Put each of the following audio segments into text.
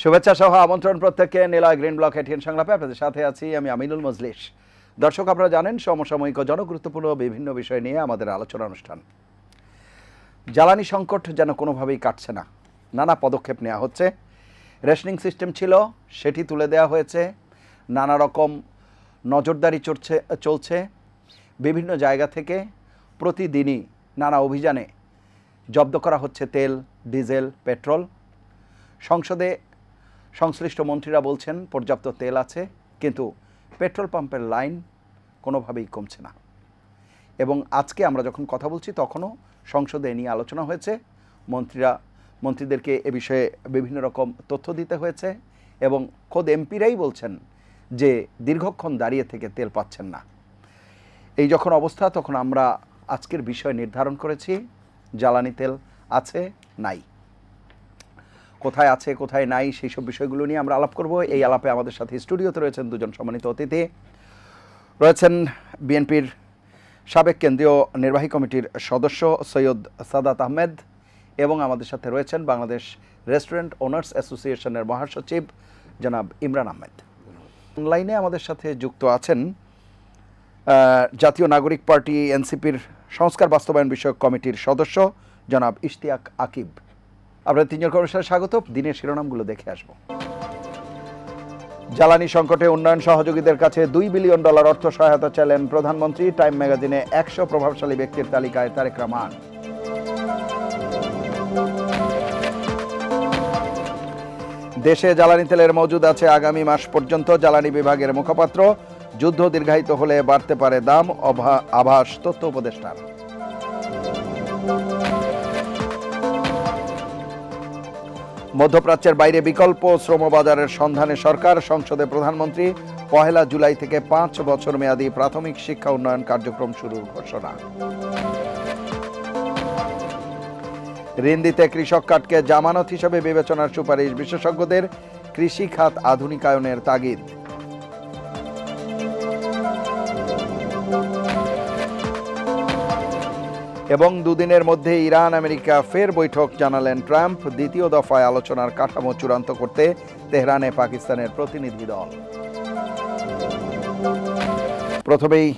শুভেচ্ছা সহ আমন্ত্রণ প্রত্যেককে নিলয় গ্রিন ব্লক এটিএন সংলাপে আপনাদের সাথে আছি আমি আমিনুল মজলিস। দর্শক, আপনারা জানেন সমসাময়িক ও জনগুরুত্বপূর্ণ বিভিন্ন বিষয় নিয়ে আমাদের আলোচনা অনুষ্ঠান। জ্বালানি সংকট যেন কোনোভাবেই কাটছে না, নানা পদক্ষেপ নেওয়া হচ্ছে। রেশনিং সিস্টেম ছিল, সেটি তুলে দেওয়া হয়েছে। নানা রকম নজরদারি চলছে বিভিন্ন জায়গা থেকে। প্রতিদিনই নানা অভিযানে জব্দ করা হচ্ছে তেল, ডিজেল, পেট্রোল। সংসদে সংশ্লিষ্ট মন্ত্রীরা বলছেন পর্যাপ্ত তেল আছে, কিন্তু পেট্রোল পাম্পের লাইন কোনোভাবেই কমছে না। এবং আজকে আমরা যখন কথা বলছি তখনও সংসদে নিয়ে আলোচনা হয়েছে। মন্ত্রীদেরকে এ বিষয়ে বিভিন্ন রকম তথ্য দিতে হয়েছে এবং খোদ এমপিরাই বলছেন যে দীর্ঘক্ষণ দাঁড়িয়ে থেকে তেল পাচ্ছেন না। এই যখন অবস্থা, তখন আমরা আজকের বিষয় নির্ধারণ করেছি জ্বালানি তেল আছে নাই, কোথায় আছে কোথায় নাই, সেই সব বিষয়গুলো নিয়ে আমরা আলাপ করব। এই আলাপে আমাদের সাথে স্টুডিওতে রয়েছেন দুজন সম্মানিত অতিথি। রয়েছেন বিএনপির সাবেক কেন্দ্রীয় নির্বাহী কমিটির সদস্য সৈয়দ সাদাত আহমেদ এবং আমাদের সাথে রয়েছেন বাংলাদেশ রেস্টুরেন্ট ওনার্স অ্যাসোসিয়েশনের মহাসচিব জনাব ইমরান আহমেদ। অনলাইনে আমাদের সাথে যুক্ত আছেন জাতীয় নাগরিক পার্টি এনসিপির সংস্কার বাস্তবায়ন বিষয়ক কমিটির সদস্য জনাব ইশতিয়াক আকিব। আপনাদের তিনজন কর্মীর স্বাগত। দিনের শিরোনামগুলো দেখে আসব। জ্বালানি সংকটে উন্নয়ন সহযোগীদের কাছে $2 বিলিয়ন অর্থ সহায়তা চাইলেন প্রধানমন্ত্রী। টাইম ম্যাগাজিনে 100 প্রভাবশালী ব্যক্তির তালিকায় তারেক রহমান। দেশে জ্বালানি তেলের মজুদ আছে আগামী মাস পর্যন্ত। জ্বালানি বিভাগের মুখপাত্র, যুদ্ধ দীর্ঘায়িত হলে বাড়তে পারে দাম, আভাস তথ্য উপদেষ্টার। মধ্যপ্রাচ্যের বাইরে বিকল্প শ্রমবাজারের সন্ধানে সরকার। সংসদে প্রধানমন্ত্রী 1 জুলাই থেকে 5 বছর মেয়াদী প্রাথমিক শিক্ষা উন্নয়ন কার্যক্রম শুরুর ঘোষণা। ঋণ দিতে কৃষক কার্ডকে জামানত হিসেবে বিবেচনার সুপারিশ বিশেষজ্ঞদের। কৃষি খাত আধুনিকায়নের তাগিদ। এবং দুদিনের মধ্যে ইরান আমেরিকা ফের বৈঠক, জানালেন ট্রাম্প। দ্বিতীয় দফায় আলোচনার কাঠামো চূড়ান্ত করতে তেহরানে পাকিস্তানের প্রতিনিধি দল। প্রথমেই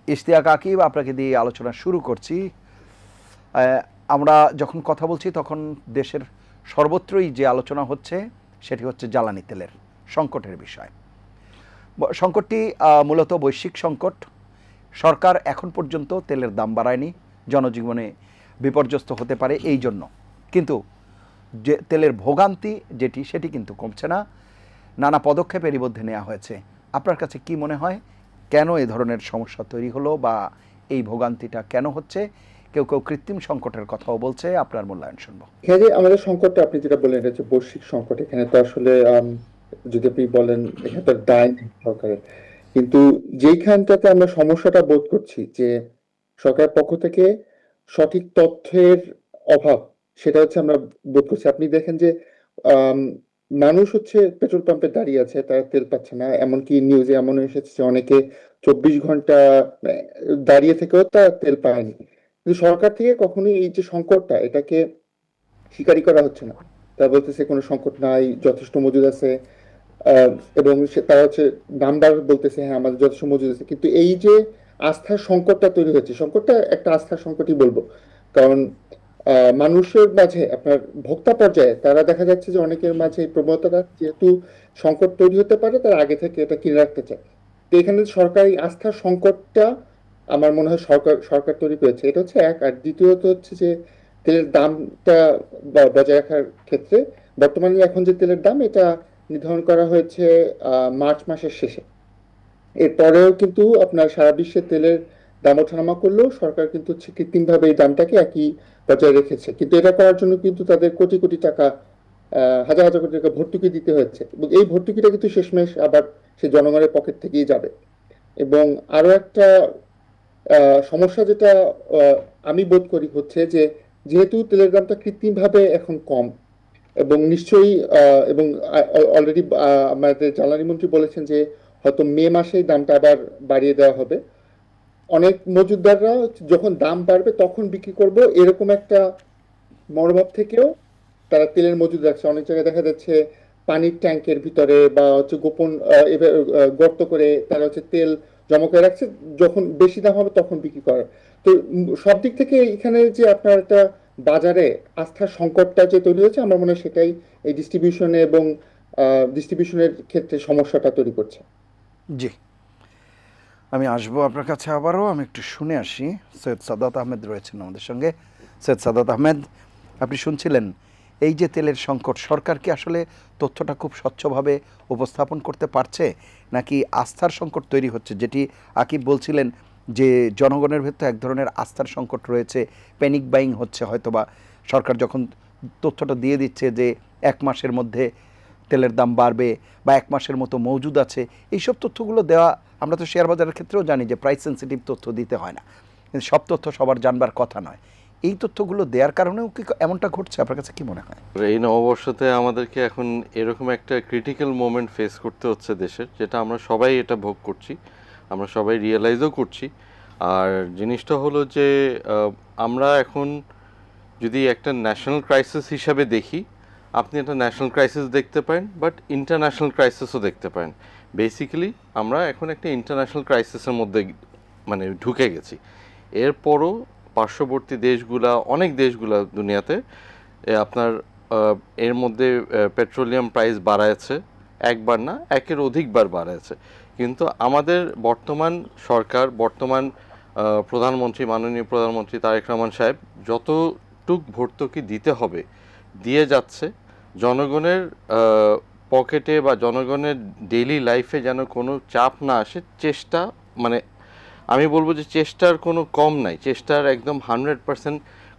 ইশতিয়াক আকিব, আপনাকে দিয়ে আলোচনা শুরু করছি। আমরা যখন কথা বলছি তখন দেশের সর্বত্রই যে আলোচনা হচ্ছে সেটি হচ্ছে জ্বালানি তেলের সংকটের বিষয়। সংকটটি মূলত বৈশ্বিক সংকট। সরকার এখন পর্যন্ত তেলের দাম বাড়ায়নি, জনজীবনে বিপর্যস্ত হতে পারে এই জন্য, কিন্তু যে তেলের ভোগান্তি সেটি কিন্তু কমছে না। নানা পদক্ষেপ এরই মধ্যে নেওয়া হয়েছে। আপনার কাছে কি মনে হয়, কেন এ ধরনের সমস্যা তৈরি হলো বা এই ভোগান্তিটা কেন হচ্ছে? কেউ কেউ কৃত্রিম সংকটের কথাও বলছে। আপনার মূল্যায়ন শুনবো। এখানে আমাদের সংকটটা আপনি যেটা বললেন এটা হচ্ছে বৈশ্বিক সংকট। এখানে তো আসলে যদি আপনি বলেন এখানে তো দায় নেই সরকারের, কিন্তু যেইখানটাতে আমরা সমস্যাটা বোধ করছি যে সরকারের পক্ষ থেকে সঠিক তথ্যের অভাব, সেটা হচ্ছে আমরা বোধ করছি। আপনি দেখেন যে আম, মানুষ হচ্ছে পেট্রোল পাম্পে দাঁড়িয়ে আছে, তারা তেল পাচ্ছে না। এমনকি নিউজে এমন এসেছে যে অনেকে 24 ঘন্টা দাঁড়িয়ে থেকেও তারা তেল পায়নি। কিন্তু সরকার থেকে কখনোই এই যে সংকটটা, এটাকে স্বীকারই করা হচ্ছে না। তারা বলতেছে কোনো সংকট নাই, যথেষ্ট মজুদ আছে। আহ, এবং তারা হচ্ছে নাম্বার বলতেছে হ্যাঁ আমাদের যথেষ্ট মজুদ আছে, কিন্তু এই যে আস্থার সংকটটা তৈরি হচ্ছে, সংকটটা একটা আস্থার সংকটই বলবো। কারণ মানুষের মাঝে আপনার ভোক্তা পর্যায়ে তারা দেখা যাচ্ছে যে অনেকের মাঝে এই প্রবণতাটা, যেহেতু সংকট তৈরি হতে পারে, তারা আগে থেকে এটা কিনে রাখতে চায়। তো এখানে সরকারি আস্থার সংকটটা আমার মনে হয় সরকার সরকার তৈরি করেছে, এটা হচ্ছে এক। আর দ্বিতীয়ত হচ্ছে যে তেলের দামটা বজায় রাখার ক্ষেত্রে বর্তমানে এখন যে তেলের দাম, এটা নির্ধারণ করা হয়েছে মার্চ মাসের শেষে। এরপরেও কিন্তু আপনার সারা বিশ্বে তেলের দাম ওঠানামা করলেও সরকার কিন্তু হচ্ছে কৃত্রিমভাবে এই দামটাকে একই বজায় রেখেছে। কিন্তু এটা করার জন্য কিন্তু তাদের কোটি কোটি টাকা, হাজার হাজার কোটি টাকা ভর্তুকি দিতে হয়েছে, এবং এই ভর্তুকিটা কিন্তু শেষমেশ আবার সে জনগণের পকেট থেকেই যাবে। এবং আরো একটা সমস্যা যেটা আমি বোধ করি হচ্ছে যে যেহেতু তেলের দামটা কৃত্রিমভাবে এখন কম, এবং নিশ্চয়ই এবং অলরেডি আমাদের জ্বালানি মন্ত্রী বলেছেন যে হয়তো মে মাসেই দামটা আবার বাড়িয়ে দেওয়া হবে। অনেক মজুতদাররা যখন দাম বাড়বে তখন বিক্রি করব এরকম একটা মনোভাব থেকেও তারা তেলের মজুদ রাখছে। অনেক জায়গায় দেখা যাচ্ছে পানির ট্যাঙ্কের ভিতরে বা হচ্ছে গোপন গর্ত করে তারা হচ্ছে তেল জমা করে রাখছে, যখন বেশি দাম হবে তখন বিক্রি করে। তো সব দিক থেকে এখানে যে আপনার একটা বাজারে আস্থার সংকটটা যে তৈরি হয়েছে, আমার মনে হয় সেটাই এই ডিস্ট্রিবিউশনে এবং ডিস্ট্রিবিউশনের ক্ষেত্রে সমস্যাটা তৈরি করছে। জি, আমি আসবো আপনার কাছে আবারও। আমি একটু শুনে আসি। সৈয়দ সাদাত আহমেদ রয়েছেন আমাদের সঙ্গে। সৈয়দ সাদাত আহমেদ, আপনি শুনছিলেন এই যে তেলের সংকট, সরকার কি আসলে তথ্যটা খুব স্বচ্ছভাবে উপস্থাপন করতে পারছে, নাকি আস্থার সংকট তৈরি হচ্ছে? যেটি আকিব বলছিলেন যে জনগণের ভেতর এক ধরনের আস্থার সংকট রয়েছে, প্যানিক বাইং হচ্ছে হয়তোবা। সরকার যখন তথ্যটা দিয়ে দিচ্ছে যে 1 মাসের মধ্যে তেলের দাম বাড়বে বা 1 মাসের মতো মজুদ আছে, এইসব তথ্যগুলো দেওয়া, আমরা তো শেয়ার বাজারের ক্ষেত্রেও জানি যে প্রাইস সেন্সিটিভ তথ্য দিতে হয় না, কিন্তু সব তথ্য সবার জানবার কথা নয়। এই তথ্যগুলো দেওয়ার কারণেও কি এমনটা ঘটছে? আপনার কাছে কি মনে হয়? এই নববর্ষতে আমাদেরকে এখন এরকম একটা ক্রিটিক্যাল মোমেন্ট ফেস করতে হচ্ছে দেশের, যেটা আমরা সবাই এটা ভোগ করছি, আমরা সবাই রিয়েলাইজও করছি। আর জিনিসটা হলো যে আমরা এখন যদি একটা ন্যাশনাল ক্রাইসিস হিসাবে দেখি, আপনি একটা ন্যাশনাল ক্রাইসিস দেখতে পারেন, বাট ইন্টারন্যাশনাল ক্রাইসিসও দেখতে পারেন। বেসিক্যালি আমরা এখন একটা ইন্টারন্যাশনাল ক্রাইসিসের মধ্যে মানে ঢুকে গেছি। এরপরও পার্শ্ববর্তী দেশগুলা, অনেক দেশগুলা দুনিয়াতে আপনার এর মধ্যে পেট্রোলিয়াম প্রাইস বাড়ায়ছে, একবার না একের অধিকবার বাড়ায়ছে। কিন্তু আমাদের বর্তমান সরকার, বর্তমান প্রধানমন্ত্রী, মাননীয় প্রধানমন্ত্রী তারেক রহমান সাহেব যতটুক ভর্তুকি দিতে হবে দিয়ে যাচ্ছে। জনগণের পকেটে বা জনগণের ডেইলি লাইফে যেন কোনো চাপ না আসে, চেষ্টা, মানে আমি বলবো যে চেষ্টার কোনো কম নাই, চেষ্টার একদম 100%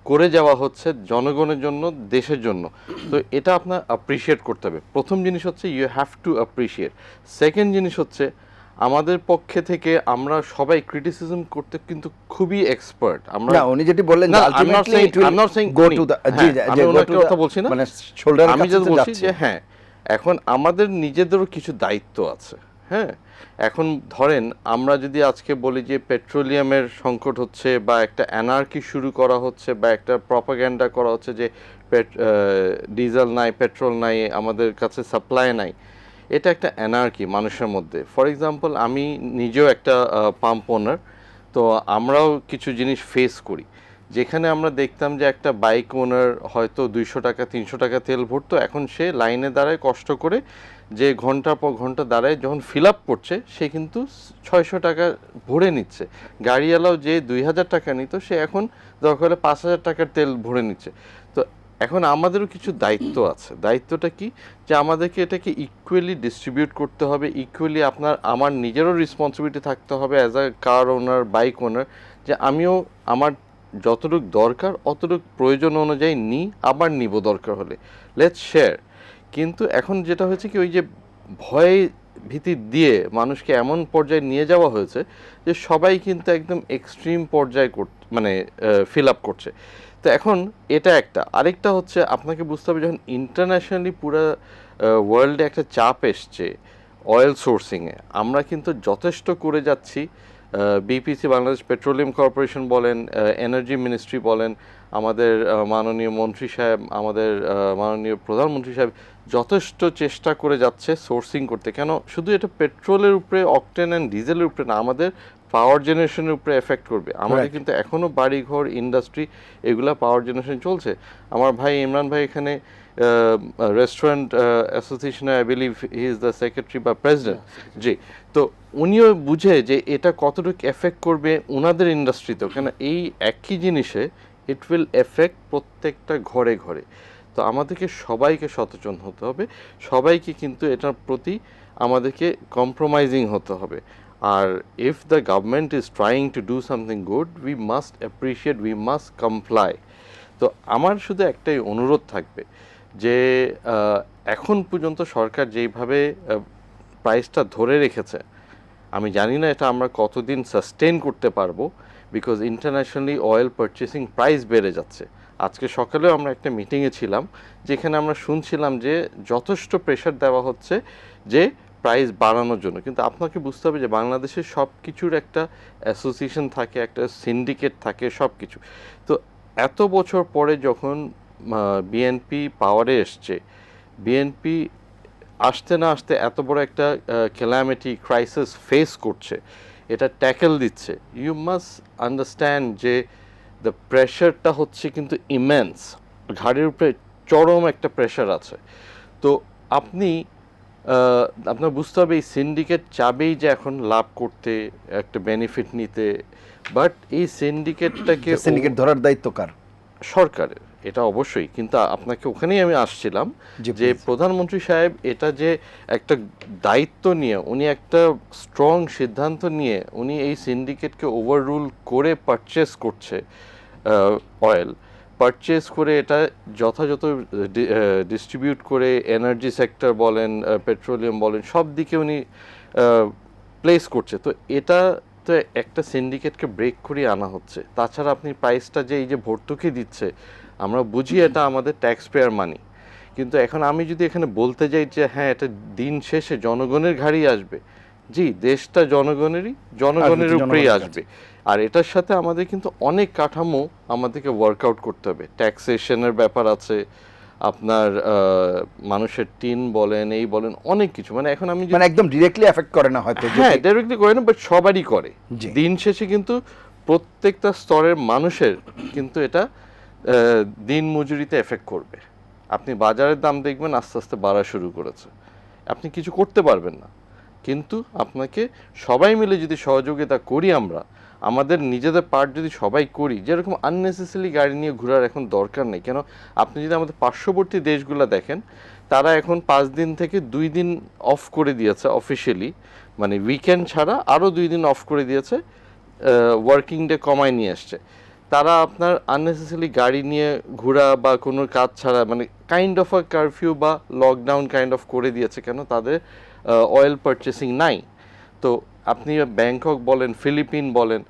করে যাওয়া হচ্ছে জনগণের জন্য, দেশের জন্য। তো এটা আপনার অ্যাপ্রিসিয়েট করতে হবে। প্রথম জিনিস হচ্ছে you have to appreciate. Second জিনিস হচ্ছে আমাদের পক্ষে থেকে আমরা সবাই ক্রিটিসিজম করতে কিন্তু খুবই এক্সপার্ট। আমরা না, উনি যেটি বললেন যে ultimately it will go to the, জি আমি ওনার কথা বলছি না, মানে শোল্ডারের আমি কাছে যেটা বলছি যাচ্ছে। যে হ্যাঁ, এখন আমাদের নিজেদেরও কিছু দায়িত্ব আছে। হ্যাঁ, এখন ধরেন আমরা যদি আজকে বলি যে পেট্রোলিয়ামের সংকট হচ্ছে বা একটা অ্যানার্কি শুরু করা হচ্ছে বা একটা প্রপাগ্যান্ডা করা হচ্ছে যে ডিজেল নাই, পেট্রোল নাই, আমাদের কাছে সাপ্লাই নাই, এটা একটা অ্যানার্কি মানুষের মধ্যে। ফর এক্সাম্পল, আমি নিজেও একটা পাম্প ওনার, তো আমরাও কিছু জিনিস ফেস করি, যেখানে আমরা দেখতাম যে একটা বাইক ওনার হয়তো 200 টাকা 300 টাকা তেল ভরতো, এখন সে লাইনে দাঁড়ায় কষ্ট করে, যে ঘন্টার পর ঘন্টা দাঁড়ায় যখন ফিল আপ করছে, সে কিন্তু 600 টাকা ভরে নিচ্ছে। গাড়িওয়ালাও যে 2000 টাকা নিত, সে এখন দরকার হলে 5000 টাকার তেল ভরে নিচ্ছে। তো এখন আমাদেরও কিছু দায়িত্ব আছে। দায়িত্বটা কি? যে আমাদেরকে এটাকে ইকুয়ালি ডিস্ট্রিবিউট করতে হবে, ইকুয়ালি আমার নিজেরও রেসপন্সিবিলিটি থাকতে হবে as a car owner, bike ওনার, যে আমিও আমার যতটুকু দরকার অতটুকু প্রয়োজন অনুযায়ী নিই, আবার নিব দরকার হলে, লেটস শেয়ার। কিন্তু এখন যেটা হয়েছে কি, ওই যে ভয় ভীতি দিয়ে মানুষকে এমন পর্যায়ে নিয়ে যাওয়া হয়েছে যে সবাই কিন্তু একদম এক্সট্রিম পর্যায়ে মানে ফিল আপ করছে। তো এখন এটা একটা। আরেকটা হচ্ছে আপনাকে বুঝতে হবে, যখন ইন্টারন্যাশনালি পুরো ওয়ার্ল্ডে একটা চাপ এসছে অয়েল সোর্সিংয়ে, আমরা কিন্তু যথেষ্ট করে যাচ্ছি। বিপিসি, বাংলাদেশ পেট্রোলিয়াম কর্পোরেশন বলেন, এনার্জি মিনিস্ট্রি বলেন, আমাদের মাননীয় মন্ত্রী সাহেব, আমাদের মাননীয় প্রধানমন্ত্রী সাহেব যথেষ্ট চেষ্টা করে যাচ্ছে সোর্সিং করতে। কেন শুধু এটা পেট্রোলের উপরে, অকটেন অ্যান্ড ডিজেলের উপরে না, আমাদের পাওয়ার জেনারেশনের উপরে এফেক্ট করবে। আমাদের কিন্তু এখনও বাড়িঘর, ইন্ডাস্ট্রি, এগুলা পাওয়ার জেনারেশন চলছে। আমার ভাই ইমরান ভাই এখানে রেস্টুরেন্ট অ্যাসোসিয়েশনে, I believe he is the secretary বা প্রেসিডেন্ট, জি। তো উনিও বুঝে যে এটা কতটুকু এফেক্ট করবে ওনাদের ইন্ডাস্ট্রিতেও, কেন এই একই জিনিসে ইট উইল এফেক্ট প্রত্যেকটা ঘরে ঘরে। তো আমাদেরকে সবাইকে সচেতন হতে হবে, সবাইকে কিন্তু এটার প্রতি আমাদেরকে কম্প্রোমাইজিং হতে হবে। আর if the government is trying to do something good, we must appreciate, we must comply. তো আমার শুধু একটাই অনুরোধ থাকবে যে এখন পর্যন্ত সরকার যেইভাবে প্রাইসটা ধরে রেখেছে, আমি জানি না এটা আমরা কতদিন সাস্টেন করতে পারবো, because internationally oil purchasing price বেড়ে যাচ্ছে। আজকে সকালেও আমরা একটা মিটিংয়ে ছিলাম, যেখানে আমরা শুনছিলাম যে যথেষ্ট প্রেশার দেওয়া হচ্ছে যে প্রাইস বাড়ানোর জন্য। কিন্তু আপনাকে বুঝতে হবে যে বাংলাদেশের সব কিছুর একটা অ্যাসোসিয়েশন থাকে, একটা সিন্ডিকেট থাকে, সব কিছু। তো এত বছর পরে যখন বিএনপি পাওয়ারে এসছে, বিএনপি আসতে না আসতে এত বড় একটা ক্যালামিটি ক্রাইসিস ফেস করছে, এটা ট্যাকেল দিচ্ছে, ইউ মাস্ট আন্ডারস্ট্যান্ড যে দ্য প্রেশারটা হচ্ছে কিন্তু ইমেন্স, ঘাড়ের উপরে চরম একটা প্রেশার আছে। তো আপনি আপনার বুঝতে হবে এই সিন্ডিকেট চাবেই যে এখন লাভ করতে, একটা বেনিফিট নিতে, বাট এই সিন্ডিকেটটাকে সিন্ডিকেট ধরার দায়িত্ব কার? সরকারের, এটা অবশ্যই। কিন্তু আপনাকে ওখানেই আমি আসছিলাম জি, যে please. প্রধানমন্ত্রী সাহেব এটা যে একটা দায়িত্ব নিয়ে উনি একটা স্ট্রং সিদ্ধান্ত নিয়ে উনি এই সিন্ডিকেটকে ওভাররুল করে পারচেস করছে, অয়েল পারচেস করে এটা যথাযথ ডিস্ট্রিবিউট করে এনার্জি সেক্টর বলেন, পেট্রোলিয়াম বলেন, সব দিকে উনি প্লেস করছে। তো এটা তো একটা সিন্ডিকেটকে ব্রেক করে আনা হচ্ছে। তাছাড়া আপনি প্রাইসটা যে এই যে ভর্তুকি দিচ্ছে, আমরা বুঝি এটা আমাদের ট্যাক্স পেয়ার মানি, কিন্তু এখন আমি যদি এখানে বলতে যাই যে হ্যাঁ এটা দিন শেষে জনগণের ঘাড়েই আসবে, জি দেশটা জনগণের উপরেই আসবে। আর এটার সাথে আমাদের কিন্তু অনেক কাঠামো আমাদেরকে ওয়ার্কআউট করতে হবে, ট্যাক্সেশনের ব্যাপার আছে, আপনার মানুষের টিন বলেন, এই বলেন, অনেক কিছু। মানে এখন আমি মানে একদম ডিরেক্টলি এফেক্ট করে না হয়তো, হ্যাঁ ডাইরেক্টলি করে না, বাট সবারই করে। জি। দিন শেষে কিন্তু প্রত্যেকটা স্তরের মানুষের কিন্তু এটা দিন মজুরিতে এফেক্ট করবে। আপনি বাজারের দাম দেখবেন আস্তে আস্তে বাড়া শুরু করেছে, আপনি কিছু করতে পারবেন না, কিন্তু আপনাকে সবাই মিলে যদি সহযোগিতা করি, আমরা আমাদের নিজেদের পার্ট যদি সবাই করি, যেরকম আননেসেসারি গাড়ি নিয়ে ঘোরার এখন দরকার নেই। কেন আপনি যদি আমাদের পার্শ্ববর্তী দেশগুলো দেখেন, তারা এখন 5 দিন থেকে 2 দিন অফ করে দিয়েছে অফিসিয়ালি, মানে উইকেন্ড ছাড়া আরও 2 দিন অফ করে দিয়েছে, ওয়ার্কিং ডে কমায় নিয়ে আসছে। তারা আপনার আননেসেসারি গাড়ি নিয়ে ঘোরা বা কোনো কাজ ছাড়া, মানে কাইন্ড অফ আ কারফিউ বা লকডাউন কাইন্ড অফ করে দিয়েছে। কেন তাদের অয়েল পারচেসিং নাই। তো আপনি ব্যাংকক বলেন, ফিলিপিন বলেন,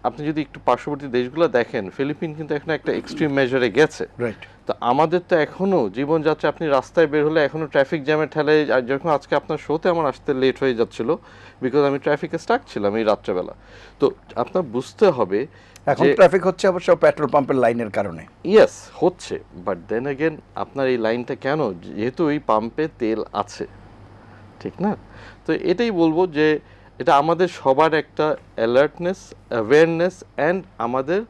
আপনি যদি একটু পার্শ্ববর্তী দেশগুলো দেখেন, ফিলিপিন কিন্তু এখন একটা এক্সট্রিম মেজারে গেছে। রাইট। তো আমাদের তো এখনও জীবনযাত্রা, আপনি রাস্তায় বের হলে এখনও ট্রাফিক জ্যামের ঠেলায়, আর যখন আজকে আপনার শোতে আমার আসতে লেট হয়ে যাচ্ছিল বিকজ আমি ট্রাফিকে স্টাক ছিলাম এই রাত্রেবেলা। তো আপনার বুঝতে হবে এখন যে ট্রাফিক হচ্ছে অবশ্য পেট্রোল পাম্পের লাইনের কারণে। ইয়েস হচ্ছে, বাট দেন অ্যাগেন আপনার এই লাইনটা কেন, যেহেতু ওই পাম্পে তেল আছে, ঠিক না? তো এটাই বলবো যে এটা আমাদের সবার একটা অ্যালার্টনেস, অ্যাওয়ারনেস অ্যান্ড আমাদের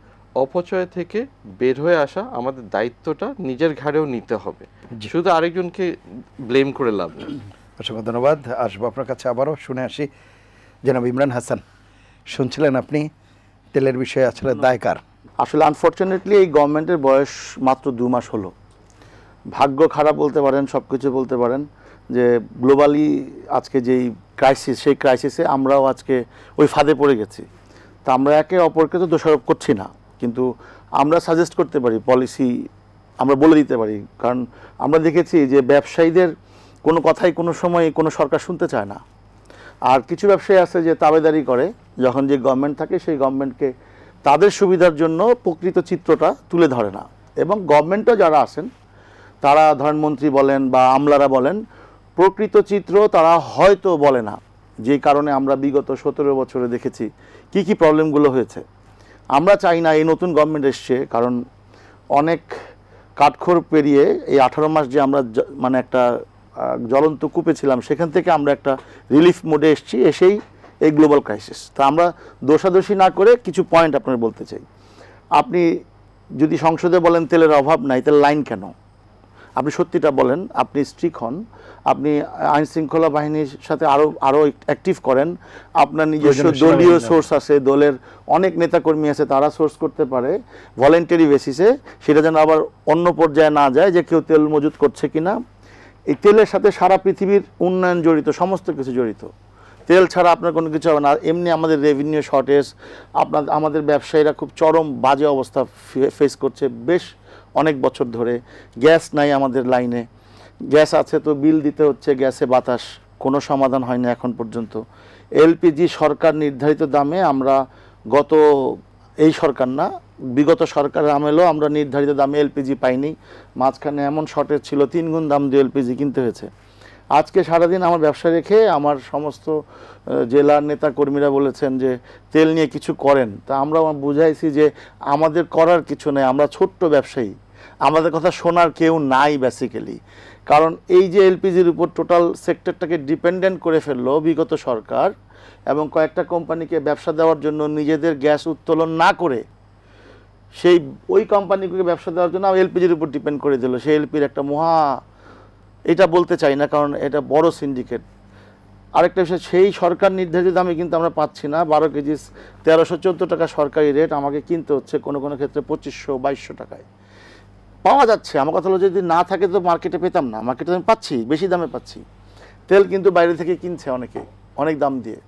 অপচয় থেকে বের হয়ে আসা, আমাদের দায়িত্বটা নিজের ঘাড়েও নিতে হবে, জি। শুধু আরেকজনকে ব্লেম করে লাভ নেই। অসংখ্য ধন্যবাদ। আসবো আপনার কাছে আবারও, শুনে আসি জনাব ইমরান হাসান, শুনছিলেন আপনি তেলের বিষয়ে আসলে দায় কার? আসলে আনফর্চুনেটলি এই গভর্নমেন্টের বয়স মাত্র 2 মাস হলো। ভাগ্য খারাপ বলতে পারেন, সব কিছু বলতে পারেন, যে গ্লোবালি আজকে যেই ক্রাইসিস, সেই ক্রাইসিসে আমরাও আজকে ওই ফাঁদে পড়ে গেছি। তা আমরা একে অপরকে তো দোষারোপ করছি না, কিন্তু আমরা সাজেস্ট করতে পারি, পলিসি আমরা বলে দিতে পারি। কারণ আমরা দেখেছি যে ব্যবসায়ীদের কোনো কথাই কোনো সময় কোনো সরকার শুনতে চায় না। আর কিছু ব্যবসায়ী আছে যে তাবেদারি করে, যখন যে গভর্নমেন্ট থাকে সেই গভর্নমেন্টকে তাদের সুবিধার জন্য প্রকৃত চিত্রটা তুলে ধরে না। এবং গভর্নমেন্টও যারা আছেন, তারা ধরেন মন্ত্রী বলেন বা আমলারা বলেন, প্রকৃত চিত্র তারা হয়তো বলে না, যে কারণে আমরা বিগত 17 বছরে দেখেছি কি কি প্রবলেমগুলো হয়েছে। আমরা চাই না এই নতুন গভর্নমেন্ট এসছে, কারণ অনেক কাঠখড় পেরিয়ে এই 18 মাস যে আমরা মানে একটা জ্বলন্ত কূপে ছিলাম, সেখান থেকে আমরা একটা রিলিফ মোডে এসেছি, এসেই এই গ্লোবাল ক্রাইসিস। তা আমরা দোষাদোষি না করে কিছু পয়েন্ট আপনার বলতে চাই। আপনি যদি সংসদে বলেন তেলের অভাব নাই, তাহলে লাইন কেন? আপনি সত্যিটা বলেন, আপনি স্ট্রিক্ট হন, আপনি আইন শৃঙ্খলা বাহিনীর সাথে আরও অ্যাক্টিভ করেন, আপনার নিজস্ব দলীয় সোর্স আছে, দলের অনেক নেতাকর্মী আছে, তারা সোর্স করতে পারে ভলেন্টারি বেসিসে, সেটা যেন আবার অন্য পর্যায়ে না যায় যে কেউ তেল মজুত করছে কিনা। এই তেলের সাথে সারা পৃথিবীর উন্নয়ন জড়িত, সমস্ত কিছু জড়িত। তেল ছাড়া আপনার কোনো কিছু হবে না। এমনি আমাদের রেভিনিউ শর্টেজ, আমাদের ব্যবসায়ীরা খুব চরম বাজে অবস্থা ফেস করছে বেশ অনেক বছর ধরে। গ্যাস নাই আমাদের লাইনে, গ্যাস আছে তো বিল দিতে হচ্ছে, গ্যাসে বাতাস, কোনো সমাধান হয়নি এখন পর্যন্ত। এলপিজি সরকার নির্ধারিত দামে আমরা এই সরকার না, বিগত সরকারের আমলেও আমরা নির্ধারিত দামে এলপিজি পাইনি। মাঝখানে এমন শর্টেজ ছিল, 3 গুণ দাম দিয়ে এলপিজি কিনতে হয়েছে। আজকে সারাদিন আমার ব্যবসা রেখে আমার সমস্ত জেলার নেতা কর্মীরা বলেছেন যে তেল নিয়ে কিছু করেন। তা আমরা বুঝাইছি যে আমাদের করার কিছু নেই, আমরা ছোট্ট ব্যবসায়ী, আমাদের কথা শোনার কেউ নাই বেসিক্যালি। কারণ এই যে এলপিজির উপর টোটাল সেক্টরটাকে ডিপেন্ডেন্ট করে ফেললো বিগত সরকার, এবং কয়েকটা কোম্পানিকে ব্যবসা দেওয়ার জন্য নিজেদের গ্যাস উত্তোলন না করে সেই ওই কোম্পানিগুলোকে ব্যবসা দেওয়ার জন্য এলপিজির উপর ডিপেন্ড করে দিল। সেই এলপির একটা এটা বলতে চাই না কারণ এটা বড় সিন্ডিকেট। আরেকটা বিষয়, সেই সরকার নির্ধারিত দামে কিন্তু আমরা পাচ্ছি না। 12 কেজি 1314 টাকা সরকারি রেট, আমাকে কিনতে হচ্ছে কোনো কোনো ক্ষেত্রে 2500-2200 টাকায় পাওয়া যাচ্ছে। আমার কথা হলো যদি না থাকে তো মার্কেটে পেতাম না, মার্কেটে আমি পাচ্ছি, বেশি দামে পাচ্ছি। তেল কিন্তু বাইরে থেকে কিনছে অনেকে, অনেক দাম দিয়ে,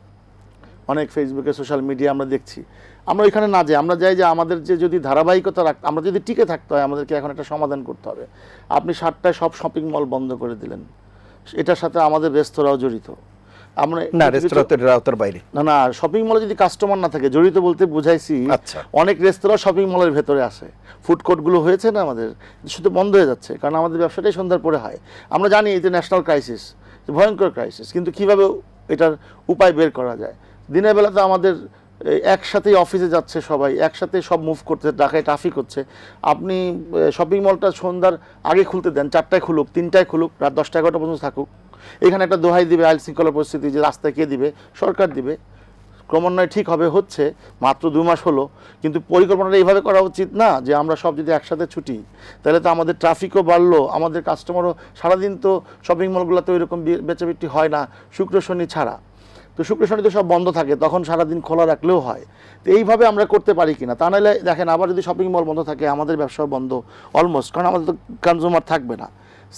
অনেক ফেসবুকে সোশ্যাল মিডিয়া আমরা দেখছি। আমরা ওইখানে না যাই, আমরা যাই যে আমাদের যে যদি ধারাবাহিকতা আমরা যদি টিকে থাকতে হয় আমাদেরকে এখন একটা সমাধান করতে হবে। আপনি 7টায় সব শপিং মল বন্ধ করে দিলেন, এটার সাথে আমাদের রেস্তোরাঁও জড়িত। আমরা না, রেস্তোরাঁতের রাউতার বাইরে না শপিং মলে যদি কাস্টমার না থাকে, জড়িত বলতে বুঝাইছি আচ্ছা। অনেক রেস্তোরাঁ শপিং মলের ভেতরে আসে, ফুড কোর্টগুলো হয়েছে না আমাদের, শুধু বন্ধ হয়ে যাচ্ছে কারণ আমাদের ব্যবসাটাই সন্ধ্যার পরে হয়। আমরা জানি এই যে ন্যাশনাল ক্রাইসিস, ভয়ঙ্কর ক্রাইসিস, কিন্তু কিভাবে এটার উপায় বের করা যায়। দিনের বেলা তো আমাদের একসাথেই অফিসে যাচ্ছে সবাই, একসাথে সব মুভ করছে, ঢাকায় ট্রাফিক হচ্ছে। আপনি শপিং মলটা সন্ধ্যার আগে খুলতে দেন, 4টায় খুলুক, 3টায় খুলুক, রাত 10টা-11টা পর্যন্ত থাকুক। এখানে একটা দোহাই দিবে আইন শৃঙ্খলা পরিস্থিতি, যে রাস্তায় কে দিবে? সরকার দিবে। ক্রমান্বয়ে ঠিক হবে, হচ্ছে মাত্র 2 মাস হলো, কিন্তু পরিকল্পনাটা এইভাবে করা উচিত না যে আমরা সব যদি একসাথে ছুটি, তাহলে তো আমাদের ট্রাফিকও বাড়লো, আমাদের কাস্টমারও সারাদিন তো শপিং মলগুলোতে ওই রকম বেচাবিক্রি হয় না শুক্র শনি ছাড়া। তো শুক্র শনি তো সব বন্ধ থাকে, তখন সারাদিন খোলা রাখলেও হয়। তো এইভাবে আমরা করতে পারি কিনা, তা নাহলে দেখেন আবার যদি শপিং মল বন্ধ থাকে আমাদের ব্যবসাও বন্ধ অলমোস্ট, কারণ আমাদের তো কনজিউমার থাকবে না।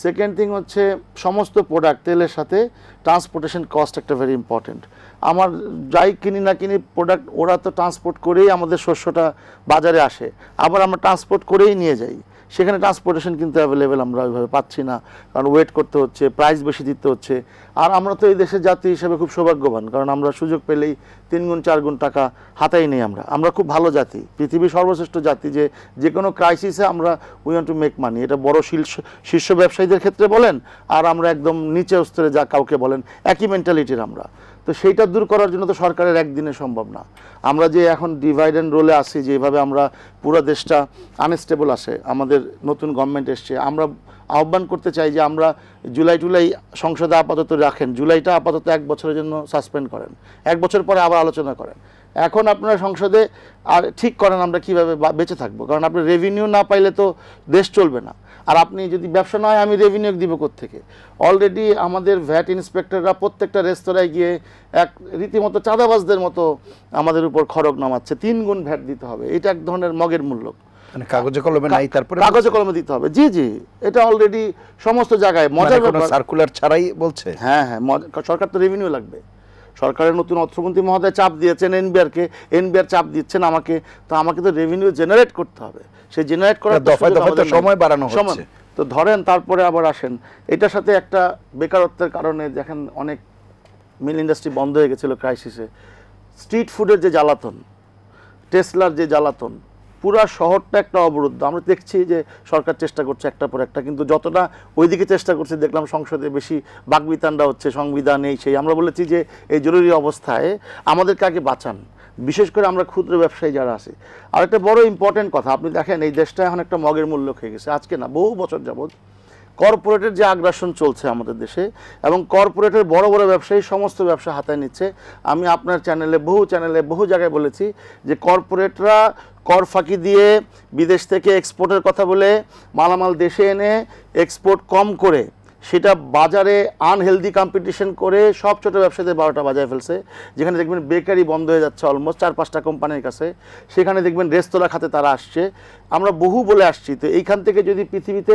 সেকেন্ড থিং হচ্ছে সমস্ত প্রোডাক্ট, তেলের সাথে ট্রান্সপোর্টেশন কস্ট একটা ভেরি ইম্পর্টেন্ট। আমার যাই কিনি না কিনি প্রোডাক্ট, ওরা তো ট্রান্সপোর্ট করেই আমাদের শস্যটা বাজারে আসে, আবার আমরা ট্রান্সপোর্ট করেই নিয়ে যাই। সেখানে ট্রান্সপোর্টেশন কিন্তু অ্যাভেলেবেল আমরা ওইভাবে পাচ্ছি না, কারণ ওয়েট করতে হচ্ছে, প্রাইস বেশি দিতে হচ্ছে। আর আমরা তো এই দেশের জাতি হিসেবে খুব সৌভাগ্যবান, কারণ আমরা সুযোগ পেলেই 3 গুণ 4 গুণ টাকা হাতাই নেই। আমরা খুব ভালো জাতি, পৃথিবীর সর্বশ্রেষ্ঠ জাতি, যে কোনো ক্রাইসিসে আমরা we want to make money. এটা বড় শীর্ষ ব্যবসায়ীদের ক্ষেত্রে বলেন, আর আমরা একদম নিচে স্তরে যা কাউকে বলেন, একই মেন্টালিটির আমরা। তো সেইটা দূর করার জন্য তো সরকারের একদিনে সম্ভব না। আমরা যে এখন ডিভাইড অ্যান্ড রোলে আসি, যেভাবে আমরা পুরো দেশটা আনস্টেবল আসে, আমাদের নতুন গভর্নমেন্ট এসছে, আমরা আহ্বান করতে চাই যে আমরা জুলাই সংসদে আপাতত রাখেন, জুলাইটা আপাতত 1 বছরের জন্য সাসপেন্ড করেন, 1 বছর পরে আবার আলোচনা করেন। এখন আপনারা সংসদে আর ঠিক করেন আমরা কিভাবে বেঁচে থাকবো, কারণ আপনি রেভিনিউ না পাইলে তো দেশ চলবে না। আর আপনি যদি ব্যবসা নয়, আমি রেভিনিউ দিব কোত্থেকে? অলরেডি আমাদের ভ্যাট ইন্সপেক্টররা প্রত্যেকটা রেস্তোরাঁয় গিয়ে এক রীতিমতো চাঁদাবাজদের মতো আমাদের উপর খড়গ নামাচ্ছে, 3 গুণ ভ্যাট দিতে হবে। এটা এক ধরনের মগের মূল্য, মানে কাগজে কলমে নাই, তারপরে কাগজে কলমে দিতে হবে। জি, এটা অলরেডি সমস্ত জায়গায় মজার ব্যাপার। সার্কুলার ছাড়াই বলছে। হ্যাঁ, সরকার তো রেভিনিউ লাগবে। সরকারের নতুন অর্থমন্ত্রী মহোদয় চাপ দিয়েছেন এনবিআরকে, এনবিআর চাপ দিচ্ছেন আমাকে, তো আমাকে তো রেভিনিউ জেনারেট করতে হবে। সেই জেনারেট করার দফায় দফায় তো সময় বাড়ানো হচ্ছে। তো ধরেন তারপরে আবার আসেন, এটার সাথে একটা বেকারত্বের কারণে দেখেন অনেক মিল ইন্ডাস্ট্রি বন্ধ হয়ে গেছিলো ক্রাইসিসে। স্ট্রিট ফুডের যে জ্বালাতন, টেসলার যে জ্বালাতন, পুরা শহরটা একটা অবরুদ্ধ। আমরা দেখছি যে সরকার চেষ্টা করছে একটার পর একটা, কিন্তু যতটা ওইদিকে চেষ্টা করছে দেখলাম সংসদে বেশি বাকবিতানরা হচ্ছে, সংবিধান এই সেই। আমরা বলেছি যে এই জরুরি অবস্থায় আমাদেরকে আগে বাঁচান, বিশেষ করে আমরা ক্ষুদ্র ব্যবসায়ী যারা আছি। আর একটা বড় ইম্পর্টেন্ট কথা, আপনি দেখেন এই দেশটা এখন একটা মগের মূল্য হয়ে গেছে, আজকে না বহু বছর যাবৎ। কর্পোরেটের যে আগ্রাসন চলছে আমাদের দেশে, এবং কর্পোরেটের বড় বড় ব্যবসায়ী সমস্ত ব্যবসা হাতায় নিচ্ছে। আমি আপনার চ্যানেলে বহু জায়গায় বলেছি যে কর্পোরেটরা কর ফাঁকি দিয়ে বিদেশ থেকে এক্সপোর্টের কথা বলে মালামাল দেশে এনে এক্সপোর্ট কম করে সেটা বাজারে আনহেলদি কম্পিটিশন করে সব ছোটো ব্যবসায়ীদের 12টা বাজায় ফেলছে। যেখানে দেখবেন বেকারি বন্ধ হয়ে যাচ্ছে অলমোস্ট 4-5টা কোম্পানির কাছে, সেখানে দেখবেন রেস্তোরাঁ খাতে তারা আসছে। আমরা বহু বলে আসছি, তো এইখান থেকে যদি পৃথিবীতে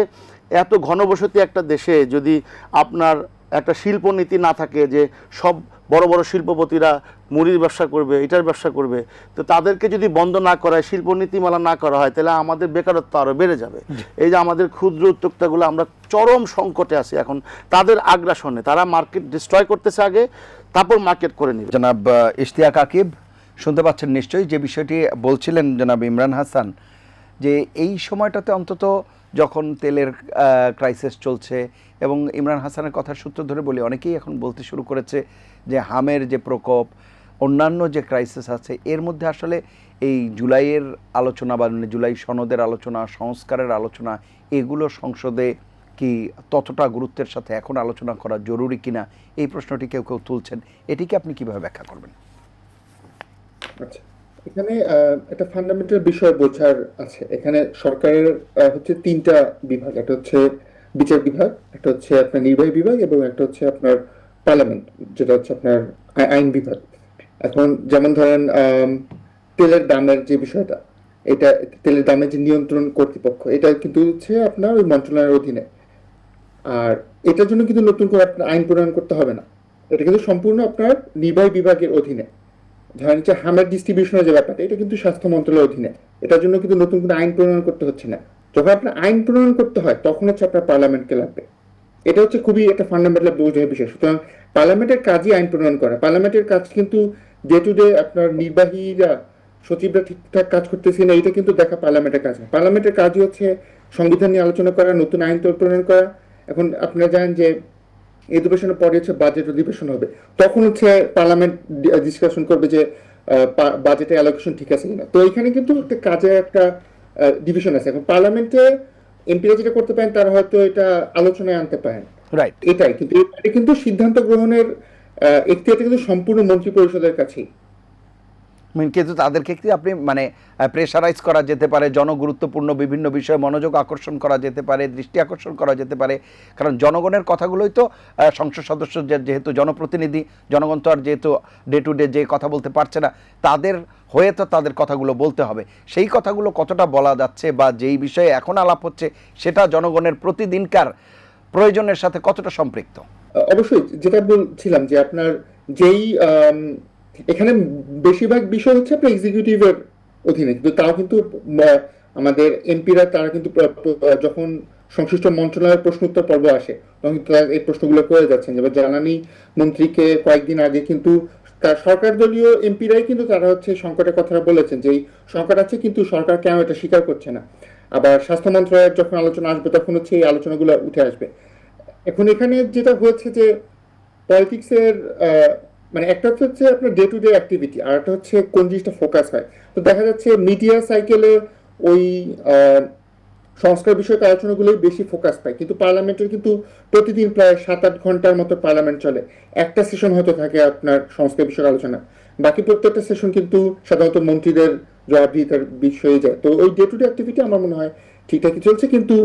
এত ঘনবসতি একটা দেশে যদি আপনার একটা শিল্পনীতি না থাকে, যে সব বড় বড় শিল্পপতিরা মুড়ির ব্যবসা করবে, এটার ব্যবসা করবে, তো তাদেরকে যদি বন্ধ না করা হয়, শিল্পনীতিমালা না করা হয়, তাহলে আমাদের বেকারত্ব আরও বেড়ে যাবে। এই যে আমাদের ক্ষুদ্র উদ্যোক্তাগুলো, আমরা চরম সংকটে আছি এখন, তাদের আগ্রাসনে তারা মার্কেট ডিস্ট্রয় করতেছে আগে, তারপর মার্কেট করে নেবে। জনাব ইশতিয়াক আকিব, শুনতে পাচ্ছেন নিশ্চয়ই যে বিষয়টি বলছিলেন জনাব ইমরান হাসান, যে এই সময়টাতে অন্তত যখন তেলের ক্রাইসিস চলছে, এবং ইমরান হাসানের কথার সূত্র ধরে বলি অনেকেই এখন বলতে শুরু করেছে যে হামের যে প্রকোপ, অন্যান্য যে ক্রাইসিস আছে, এর মধ্যে আসলে এই জুলাইয়ের আলোচনা বা জুলাই সনদের আলোচনা, সংস্কারের আলোচনা, এগুলো সংসদে কি ততটা গুরুত্বের সাথে এখন আলোচনা করা জরুরি কিনা, এই প্রশ্নটি কেউ কেউ তুলছেন, এটিকে আপনি কিভাবে ব্যাখ্যা করবেন? আচ্ছা, এখানে একটা ফান্ডামেন্টাল বিষয় বোঝার আছে। এখানে সরকারের হচ্ছে তিনটা বিভাগ, একটা হচ্ছে বিচার বিভাগ, একটা হচ্ছে আপনার নির্বাহী বিভাগ, এবং একটা হচ্ছে আপনার পার্লামেন্ট, যেটা হচ্ছে আপনার আইন বিভাগ। এখন যেমন ধরেন তেলের দামের যে বিষয়টা, এটা তেলের দামের যে নিয়ন্ত্রণ কর্তৃপক্ষ, এটা কিন্তু হচ্ছে আপনার ওই মন্ত্রণালয়ের অধীনে। আর এটার জন্য কিন্তু নতুন করে আপনার আইন প্রণয়ন করতে হবে না, এটা কিন্তু সম্পূর্ণ আপনার নির্বাহী বিভাগের অধীনে। ধরেন যে হামের ডিস্ট্রিবিউশনের যে ব্যাপারটা, এটা কিন্তু স্বাস্থ্য মন্ত্রণালয়ের অধীনে, এটার জন্য কিন্তু নতুন কোনো আইন প্রণয়ন করতে হচ্ছে না। যখন আপনার আইন প্রণয়ন করতে হয় তখন হচ্ছে আপনার পার্লামেন্টকে লাগবে। এটা হচ্ছে খুবই একটা ফান্ডামেন্টাল বোঝার বিষয়। সুতরাং পার্লামেন্টের কাজই আইন প্রণয়ন করা। পার্লামেন্টের কাজ কিন্তু ডে টু ডে আপনার নির্বাহীরা, সচিবরা ঠিকঠাক কাজ করতেছে না, এটা কিন্তু দেখা পার্লামেন্টের কাজ না। পার্লামেন্টের কাজই হচ্ছে সংবিধান নিয়ে আলোচনা করা, নতুন আইন প্রণয়ন করা। এখন আপনারা জানেন যে অধিবেশনের পরে হচ্ছে বাজেট অধিবেশন হবে, তখন হচ্ছে পার্লামেন্ট ডিসকাশন করবে যে বাজেটের অ্যালোকেশন ঠিক আছে কিনা। তো এখানে কিন্তু একটা কাজের একটা ডিভিশন আছে। এখন পার্লামেন্টে এমপিরা যেটা করতে পারেন, তারা হয়তো এটা আলোচনায় আনতে পারেন, রাইট। এটাই। কিন্তু এটা কিন্তু সিদ্ধান্ত গ্রহণের এখতিয়ারটা কিন্তু সম্পূর্ণ মন্ত্রী পরিষদের কাছেই। কিন্তু তাদেরকে কি আপনি মানে প্রেশারাইজ করা যেতে পারে, জনগুরুত্বপূর্ণ বিভিন্ন বিষয়ে মনোযোগ আকর্ষণ করা যেতে পারে, দৃষ্টি আকর্ষণ করা যেতে পারে, কারণ জনগণের কথাগুলোই তো সংসদ সদস্য যেহেতু জনপ্রতিনিধি, জনগণ তো আর যেহেতু ডে টু ডে যে কথা বলতে পারছে না, তাদের হয়ে তো তাদের কথাগুলো বলতে হবে। সেই কথাগুলো কতটা বলা যাচ্ছে বা যেই বিষয়ে এখন আলাপ হচ্ছে সেটা জনগণের প্রতিদিনকার প্রয়োজনের সাথে কতটা সম্পৃক্ত? অবশ্যই, যেটা বলছিলাম যে আপনার যেই এখানে বেশিরভাগ বিষয় হচ্ছে আপনার এক্সিকিউটিভের অধীনে, কিন্তু তাও কিন্তু আমাদের এমপিরা তারা কিন্তু যখন সংশ্লিষ্ট মন্ত্রণালয়ের প্রশ্ন উত্তর পর্ব আসে তখন কিন্তু তারা এই প্রশ্নগুলো করে যাচ্ছেন। যেমন জ্বালানি মন্ত্রীকে কয়েকদিন আগে কিন্তু তার সরকার দলীয় এমপিরাই কিন্তু তারা হচ্ছে সংকটের কথাটা বলেছেন, যে এই সংকট আছে কিন্তু সরকার কেন এটা স্বীকার করছে না। আবার স্বাস্থ্য মন্ত্রণালয়ের যখন আলোচনা আসবে তখন হচ্ছে এই আলোচনাগুলো উঠে আসবে। এখন এখানে যেটা হচ্ছে যে পলিটিক্সের মানে একটা হচ্ছে আপনার ডে টু ডে অ্যাক্টিভিটি, আর একটা হচ্ছে কোন জিনিসটা ফোকাস হয়। তো দেখা যাচ্ছে মিডিয়া সাইকেলে ওই সংস্কার বিষয়ক আলোচনাগুলোই বেশি ফোকাস পায়, কিন্তু পার্লামেন্টের কিন্তু প্রতিদিন প্রায় 7-8 ঘন্টার মতো পার্লামেন্ট চলে। একটা সেশন হয়তো থাকে আপনার সংস্কার বিষয়ক আলোচনা, বাকি প্রত্যেকটা সেশন কিন্তু সাধারণত মন্ত্রীদের জবাবদিহিতার বিষয়ে যায়। তো ওই ডে টু ডে অ্যাক্টিভিটি আমার মনে হয় ঠিকঠাকই চলছে, কিন্তু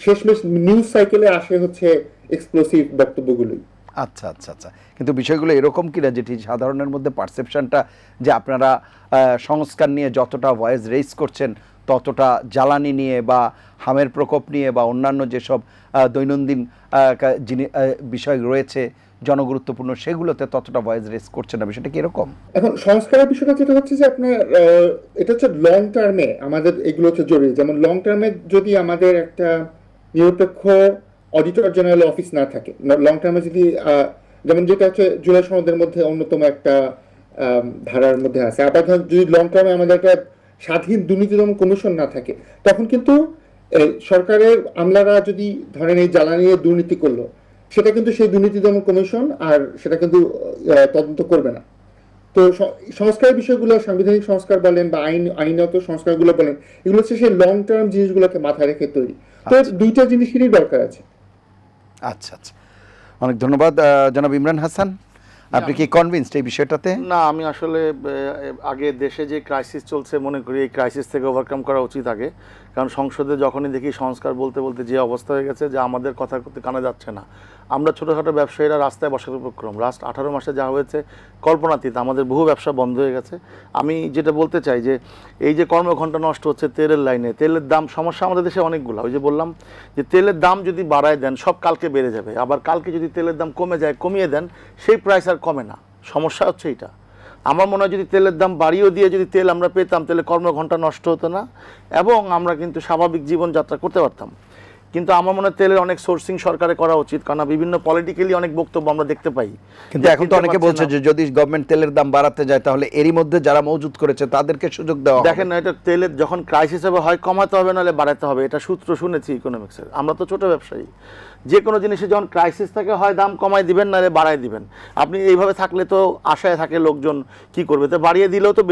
শেষমেশ নিউজ সাইকেলে আসে হচ্ছে এক্সপ্লোসিভ বক্তব্যগুলোই। আচ্ছা আচ্ছা আচ্ছা, কিন্তু বিষয়গুলো এরকম কিনা যেটি সাধারণের মধ্যে পারসেপশনটা যে আপনারা সংস্কার নিয়ে যতটা ভয়েস রেইজ করছেন ততটা জ্বালানি নিয়ে বা হামের প্রকোপ নিয়ে বা অন্যান্য যেসব দৈনন্দিন বিষয় রয়েছে জনগুরুত্বপূর্ণ সেগুলোতে ততটা ভয়েস রেইজ করছে না, বিষয়টা কি এরকম? এখন সংস্কারের বিষয়টা যেটা হচ্ছে যে আপনার এটা হচ্ছে লং টার্মে আমাদের এগুলো হচ্ছে জরুরি। যেমন লং টার্মে যদি আমাদের একটা নিরপেক্ষ অডিটর জেনারেল অফিস না থাকে, লং টার্মে যদি যেমন যেটা হচ্ছে জুলাই সনদের মধ্যে অন্যতম একটা ধারার মধ্যে আছে, আবার যদি লং টার্মে আমাদের একটা স্বাধীন দুর্নীতি দমন কমিশন না থাকে, তখন কিন্তু সরকারের আমলারা যদি ধরেন এই জ্বালানি নিয়ে দুর্নীতি করলো, সেটা কিন্তু সেই দুর্নীতি দমন কমিশন আর সেটা কিন্তু তদন্ত করবে না। তো সংস্কারের বিষয়গুলো, সাংবিধানিক সংস্কার বলেন বা আইনত সংস্কারগুলো বলেন, এগুলো হচ্ছে সেই লং টার্ম জিনিসগুলোকে মাথায় রেখে তৈরি। তো দুইটা জিনিসেরই দরকার আছে। আচ্ছা আচ্ছা, অনেক ধন্যবাদ জনাব ইমরান হাসান। আপনি কি কনভিন্সড এই বিষয়টাতে? না, আমি আসলে আগে দেশে যে ক্রাইসিস চলছে মনে করি এই ক্রাইসিস থেকে ওভারকাম করা উচিত আগে। কারণ সংসদে যখনই দেখি সংস্কার বলতে বলতে যে অবস্থা হয়ে গেছে যে আমাদের কথা করতে কানে যাচ্ছে না। আমরা ছোটোখাটো ব্যবসায়ীরা রাস্তায় বসার উপক্রম। লাস্ট 18 মাসে যা হয়েছে কল্পনাতীত, আমাদের বহু ব্যবসা বন্ধ হয়ে গেছে। আমি যেটা বলতে চাই যে এই যে কর্মঘণ্টা নষ্ট হচ্ছে তেলের লাইনে, তেলের দাম সমস্যা আমাদের দেশে অনেকগুলো। ওই যে বললাম যে তেলের দাম যদি বাড়ায় দেন সব কালকে বেড়ে যাবে, আবার কালকে যদি তেলের দাম কমে যায় কমিয়ে দেন সেই প্রাইস আর কমে না। সমস্যা হচ্ছে এইটা। আমার মনে হয় যদি তেলের দাম বাড়িয়েও দিয়ে যদি তেল আমরা পেতাম তাহলে কর্মঘণ্টা নষ্ট হতো না এবং আমরা কিন্তু স্বাভাবিক জীবনযাত্রা করতে পারতাম। কিন্তু আমার মনে হয় তেলের অনেক সোর্সিং সরকারে করা উচিত, কারণ বিভিন্ন পলিটিক্যালি অনেক বক্তব্য আমরা দেখতে পাই। কিন্তু এখন তো অনেকে বলছে যে যদি গভর্নমেন্ট তেলের দাম বাড়াতে যায় তাহলে এরই মধ্যে যারা মজুত করেছে তাদেরকে সুযোগ দেওয়া হবে। দেখেন না, এটা তেলের যখন ক্রাইসিস হবে হয় কমাতে হবে নাহলে বাড়াতে হবে, এটা সূত্র শুনেছি ইকোনমিক্সের। আমরা তো ছোট ব্যবসায়ী, যে কোনো জিনিসে যখন ক্রাইসিস থাকে হয় দাম কমায় দিবেন নাহলে বাড়ায় দিবেন। আপনি এইভাবে থাকলে তো আশায় থাকে লোকজন কি করবে, তো বাড়িয়ে দিলেও তো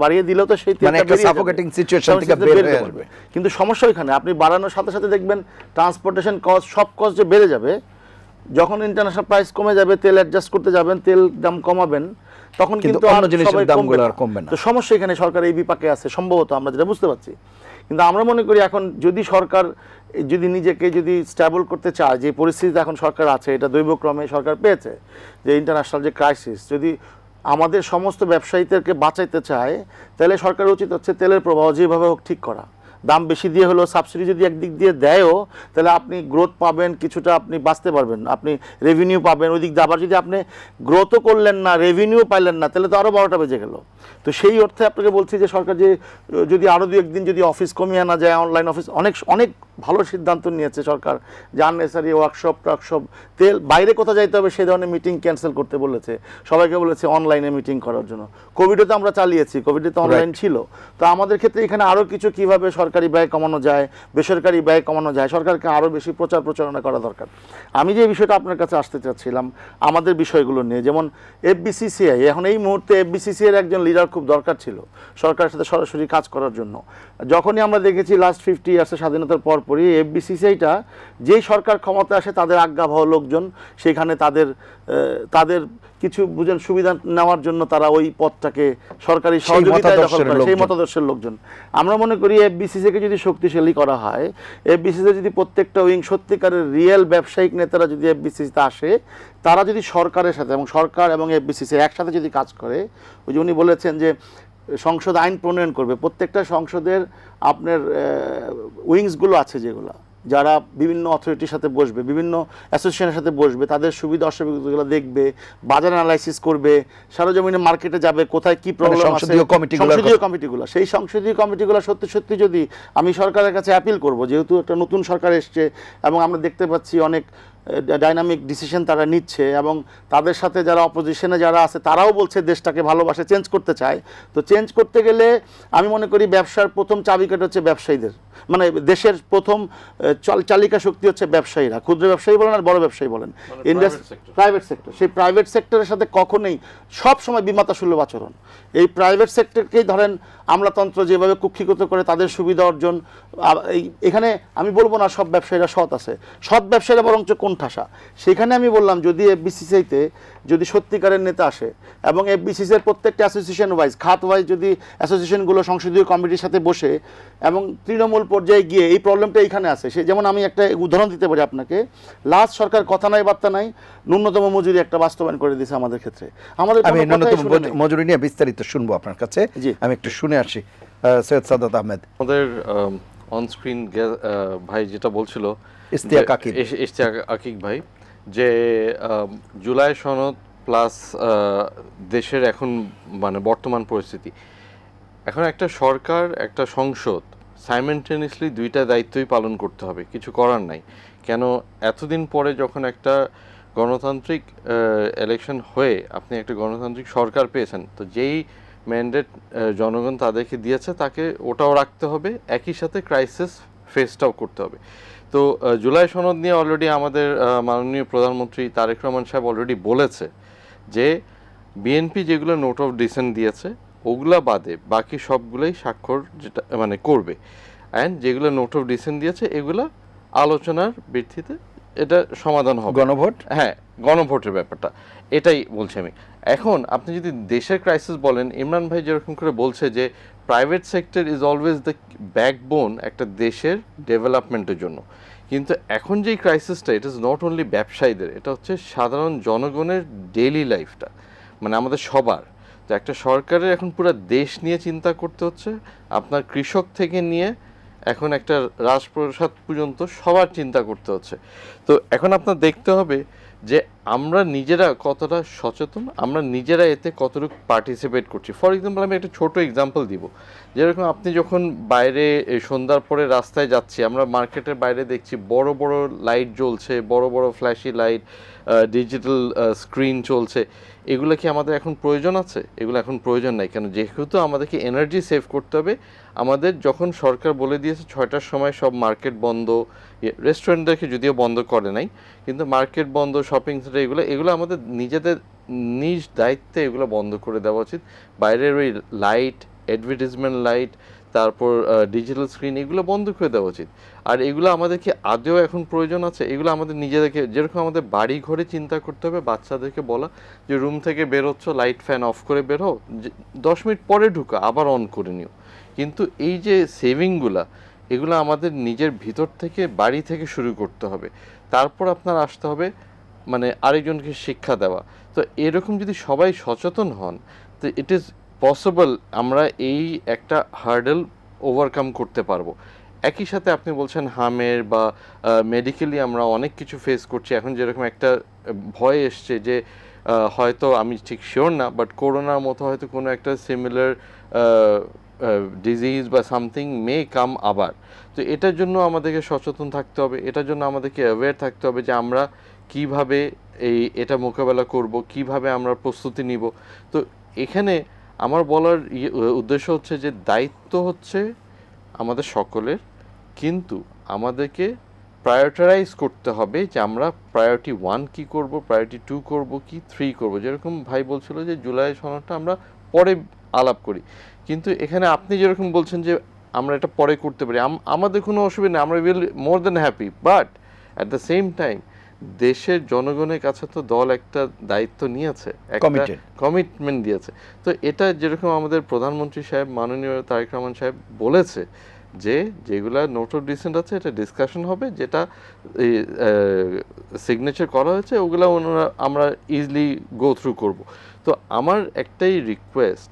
বাড়িয়ে দিলেও তো সেই মানে তেলটা একটা বেরিয়ে যাবে। suffocating situation থেকে সমস্যা বের বের হয়ে করবে। আসবে। কিন্তু সমস্যা ওইখানে আপনি বাড়ানোর সাথে সাথে দেখবেন ট্রান্সপোর্টেশন কস্ট সব কস্ট যে বেড়ে যাবে, যখন ইন্টারন্যাশনাল প্রাইস কমে যাবে, তেল অ্যাডজাস্ট করতে যাবেন, তেল দাম কমাবেন, তখন কিন্তু কিন্তু অন্য আর জিনিসের সবাই দামগুলো আর কমবে না। তো সমস্যা এখানে সরকার এই বিপাকে আছে সম্ভবত, আমরা যেটা বুঝতে পারছি। কিন্তু আমরা মনে করি এখন যদি সরকার যদি নিজেকে যদি স্ট্যাবল করতে চায়, যে পরিস্থিতিতে এখন সরকার আছে, এটা দৈবক্রমে সরকার পেয়েছে, যে ইন্টারন্যাশনাল যে ক্রাইসিস, যদি আমাদের সমস্ত ব্যবসায়ীদেরকে বাঁচাইতে চায়, তাহলে সরকার উচিত হচ্ছে তেলের প্রবাহ যেভাবে হোক ঠিক করা। দাম বেশি দিয়ে হলো সাবসিডি যদি একদিক দিয়ে দেয়ও, তাহলে আপনি গ্রোথ পাবেন, কিছুটা আপনি বাঁচতে পারবেন, আপনি রেভিনিউ পাবেন। ওই দিক দিয়ে আবার যদি আপনি গ্রোথও করলেন না, রেভিনিউ পাইলেন না, তাহলে তো আরও 12টা বেজে গেল। তো সেই অর্থে আপনাকে বলছি যে সরকার যে যদি আরও 2-1 দিন যদি অফিস কমিয়ে আনা যায়, অনলাইন অফিস, অনেক অনেক ভালো সিদ্ধান্ত নিয়েছে সরকার, যে আননেসারি ওয়ার্কশপ টার্কশপ, তেল বাইরে কোথাও যাইতে হবে সেই ধরনের মিটিং ক্যান্সেল করতে বলেছে, সবাইকে বলেছে অনলাইনে মিটিং করার জন্য। কোভিডে তো আমরা চালিয়েছি, কোভিডে তো অনলাইন ছিল। তো আমাদের ক্ষেত্রে এখানে আরও কিছু কীভাবে সরকারি ব্যয় কমানো যায়, বেসরকারি ব্যয় কমানো যায়, সরকারকে আরও বেশি প্রচার প্রচারণা করা দরকার। আমি যে বিষয়টা আপনার কাছে আসতে চাচ্ছিলাম আমাদের বিষয়গুলো নিয়ে, যেমন এফবিসিসিআই, এখন এই মুহূর্তে এফবিসিসিআই এর একজন লিডার খুব দরকার ছিল সরকারের সাথে সরাসরি কাজ করার জন্য। যখনই আমরা দেখেছি লাস্ট 50 ইয়ার্সের স্বাধীনতার পরপরই এফবিসিসিআইটা যেই সরকার ক্ষমতা আসে তাদের আজ্ঞাবহ লোকজন সেখানে তাদের কিছু বুঝেন সুবিধা নেওয়ার জন্য তারা ওই পদটাকে সরকারি সহযোগিতায় দখল করে, সেই মতাদর্শের লোকজন। আমরা মনে করি এফবিসিসিকে যদি শক্তিশালী করা হয়, এফবিসিসি যদি প্রত্যেকটা উইং সত্যিকারের রিয়েল ব্যবসায়িক নেতারা যদি এফবিসিসিতে আসে, তারা যদি সরকারের সাথে এবং সরকার এবং এফবিসিসি একসাথে যদি কাজ করে, ওই যে উনি বলেছেন যে সংসদ আইন প্রণয়ন করবে, প্রত্যেকটা সংসদের আপনার উইংসগুলো আছে যেগুলো, যারা বিভিন্ন অথরিটির সাথে বসবে, বিভিন্ন অ্যাসোসিয়েশনের সাথে বসবে, তাদের সুবিধা অসুবিধাগুলো দেখবে, বাজার অ্যানালাইসিস করবে, সারাজমিনে মার্কেটে যাবে, কোথায় কি প্রবলেম আছে, সংসদীয় কমিটিগুলো, সেই সংসদীয় কমিটিগুলো সত্যি সত্যি যদি আমি সরকারের কাছে অ্যাপিল করব, যেহেতু একটা নতুন সরকার এসছে এবং আমরা দেখতে পাচ্ছি অনেক ডাইনামিক ডিসিশন তারা নিচ্ছে, এবং তাদের সাথে যারা অপোজিশনে যারা আছে তারাও বলছে দেশটাকে ভালোবাসে, চেঞ্জ করতে চায়। তো চেঞ্জ করতে গেলে আমি মনে করি ব্যবসার প্রথম চাবিকাঠি হচ্ছে ব্যবসায়ীদের, মানে দেশের প্রথম চালিকা শক্তি হচ্ছে ব্যবসায়ীরা, ক্ষুদ্র ব্যবসায়ী বলেন আর বড় ব্যবসায়ী বলেন, প্রাইভেট সেক্টর। সেই প্রাইভেট সেক্টরের সাথে কখনোই সব সময় বিমাতা সুলভ আচরণ। এই প্রাইভেট সেক্টরকেই ধরেন আমলাতন্ত্র যেভাবে কুক্ষিগত করে তাদের সুবিধা অর্জন, এখানে আমি বলবো না সব ব্যবসায়ীরা সৎ আছে, সৎ ব্যবসায়ীরা বরঞ্চ কোণঠাসা। সেখানে আমি বললাম যদি এফবিসিসিতে যদি সত্যিকারের নেতা আসে এবং এফবিসিসির প্রত্যেকটা অ্যাসোসিয়েশন ওয়াইজ, খাত ওয়াইজ যদি অ্যাসোসিয়েশনগুলো সংসদীয় কমিটির সাথে বসে এবং তৃণমূল পর্যায়ে গিয়ে, এই প্রবলেমটা এইখানে আছে। সে যেমন আমি একটা উদাহরণ দিতে পারি আপনাকে, লাস্ট সরকার কথা নাই বার্তা নাই ন্যূনতম মজুরি একটা বাস্তবায়ন করে দিয়েছে আমাদের ক্ষেত্রে। আমাদের আমি ন্যূনতম মজুরি নিয়ে বিস্তারিত শুনবো আপনার কাছে, আমি একটু শুনে আসি। সৈয়দ সাদাত আহমেদ, আমাদের অনস্ক্রিন ভাই যেটা বলছিল, ইশতিয়াক আকিক ভাই, যে জুলাই সনদ প্লাস দেশের এখন মানে বর্তমান পরিস্থিতি, এখন একটা সরকার একটা সংসদ সাইমেন্টেনিয়াসলি দুইটা দায়িত্বই পালন করতে হবে, কিছু করার নাই। কেন এতদিন পরে যখন একটা গণতান্ত্রিক ইলেকশন হয়ে আপনি একটা গণতান্ত্রিক সরকার পেয়েছেন, তো যেই ম্যান্ডেট জনগণ তাদেরকে দিয়েছে তাকে ওটাও রাখতে হবে, একই সাথে ক্রাইসিস ফেসটাও করতে হবে। তো জুলাই সনদ নিয়ে অলরেডি আমাদের মাননীয় প্রধানমন্ত্রী তারেক রহমান সাহেব অলরেডি বলেছে যে বিএনপি যেগুলো নোট অফ ডিসেন্ট দিয়েছে ওগুলা বাদে বাকি সবগুলোই স্বাক্ষর যেটা মানে করবে, অ্যান্ড যেগুলো নোট অফ ডিসেন্ট দিয়েছে এগুলো আলোচনার ভিত্তিতে এটা সমাধান হবে। গণভোট, হ্যাঁ, গণভোটের ব্যাপারটা এটাই বলছি আমি। এখন আপনি যদি দেশের ক্রাইসিস বলেন, ইমরান ভাই যেরকম করে বলছে যে private sector is always the backbone একটা দেশের ডেভেলপমেন্টের জন্য, কিন্তু এখন যেই ক্রাইসিসটা, ইট ইজ নট অনলি ব্যবসায়ীদের, এটা হচ্ছে সাধারণ জনগণের ডেইলি লাইফটা, মানে আমাদের সবার। তো একটা সরকারের এখন পুরো দেশ নিয়ে চিন্তা করতে হচ্ছে, আপনার কৃষক থেকে নিয়ে এখন একটা রাজপ্রসাদ পর্যন্ত সবার চিন্তা করতে হচ্ছে। তো এখন আপনার দেখতে হবে যে আমরা নিজেরা কতটা সচেতন, আমরা নিজেরা এতে কতটুকু পার্টিসিপেট করছি। ফর এক্সাম্পল আমি একটা ছোট এক্সাম্পল দিব, যেরকম আপনি যখন বাইরে সন্ধ্যার পরে রাস্তায় যাচ্ছি, আমরা মার্কেটের বাইরে দেখছি বড় বড় লাইট জ্বলছে, বড় বড় ফ্ল্যাশি লাইট, ডিজিটাল স্ক্রিন চলছে। এগুলো কি আমাদের এখন প্রয়োজন আছে? এগুলো এখন প্রয়োজন নাই। কেন? যেহেতু আমাদেরকে এনার্জি সেভ করতে হবে, আমাদের যখন সরকার বলে দিয়েছে 6টার সময় সব মার্কেট বন্ধ, রেস্টুরেন্টদেরকে যদিও বন্ধ করে নাই, কিন্তু মার্কেট বন্ধ, শপিং সেন্টার, এগুলো আমাদের নিজেদের নিজ দায়িত্বে এগুলো বন্ধ করে দেওয়া উচিত। বাইরের ওই লাইট, অ্যাডভার্টাইজমেন্ট লাইট, তারপর ডিজিটাল স্ক্রিন, এগুলো বন্ধ করে দেওয়া উচিত। আর এগুলো আমাদের কি আদৌ এখন প্রয়োজন আছে? এগুলো আমাদের নিজেদেরকে, যেরকম আমাদের বাড়ি ঘরে চিন্তা করতে হবে, বাচ্চাদেরকে বলা যে রুম থেকে বেরোচ্ছ লাইট ফ্যান অফ করে বেরো, 10 মিনিট পরে ঢুকো, আবার অন করে নিও। কিন্তু এই যে সেভিংগুলা, এগুলো আমাদের নিজের ভিতর থেকে, বাড়ি থেকে শুরু করতে হবে। তারপর আপনার আসতে হবে মানে আরেকজনকে শিক্ষা দেওয়া। তো এরকম যদি সবাই সচেতন হন, তো ইট ইজ পসিবল আমরা এই একটা হার্ডেল ওভারকাম করতে পারবো। একই সাথে আপনি বলছেন হামের বা মেডিকেলি আমরা অনেক কিছু ফেস করছি এখন, যেরকম একটা ভয় এসছে যে হয়তো, আমি ঠিক শিওর না, বাট করোনার মতো হয়তো কোনো একটা সিমিলার ডিজিজ বা সামথিং মে কাম আবার। তো এটার জন্য আমাদেরকে সচেতন থাকতে হবে, এটার জন্য আমাদেরকে অ্যাওয়্যার থাকতে হবে যে আমরা কিভাবে এটা মোকাবেলা করব, কিভাবে আমরা প্রস্তুতি নিব। তো এখানে আমার বলার উদ্দেশ্য হচ্ছে যে দায়িত্ব হচ্ছে আমাদের সকলের, কিন্তু আমাদেরকে প্রায়োরিটাইজ করতে হবে যে আমরা প্রায়োরিটি 1 কী করব, প্রায়োরিটি 2 করব, কি 3 করব। যেরকম ভাই বলছিল যে জুলাই সনদটা আমরা পরে আলাপ করি, কিন্তু এখানে আপনি যেরকম বলছেন যে আমরা এটা পরে করতে পারি, আমাদের কোনো অসুবিধা নেই, আমরা will more than happy. But at the same time দেশের জনগণের কাছে তো দল একটা দায়িত্ব নিয়েছে, একটা কমিটমেন্ট দিয়েছে। তো এটা যেরকম আমাদের প্রধানমন্ত্রী সাহেব মাননীয় তারেক রহমান সাহেব বলেছে যে যেগুলা নোট অফ ডিসেন্ট আছে এটা ডিসকাশন হবে, যেটা সিগনেচার করা হয়েছে ওগুলা আমরা ইজিলি গো থ্রু করব। তো আমার একটাই রিকোয়েস্ট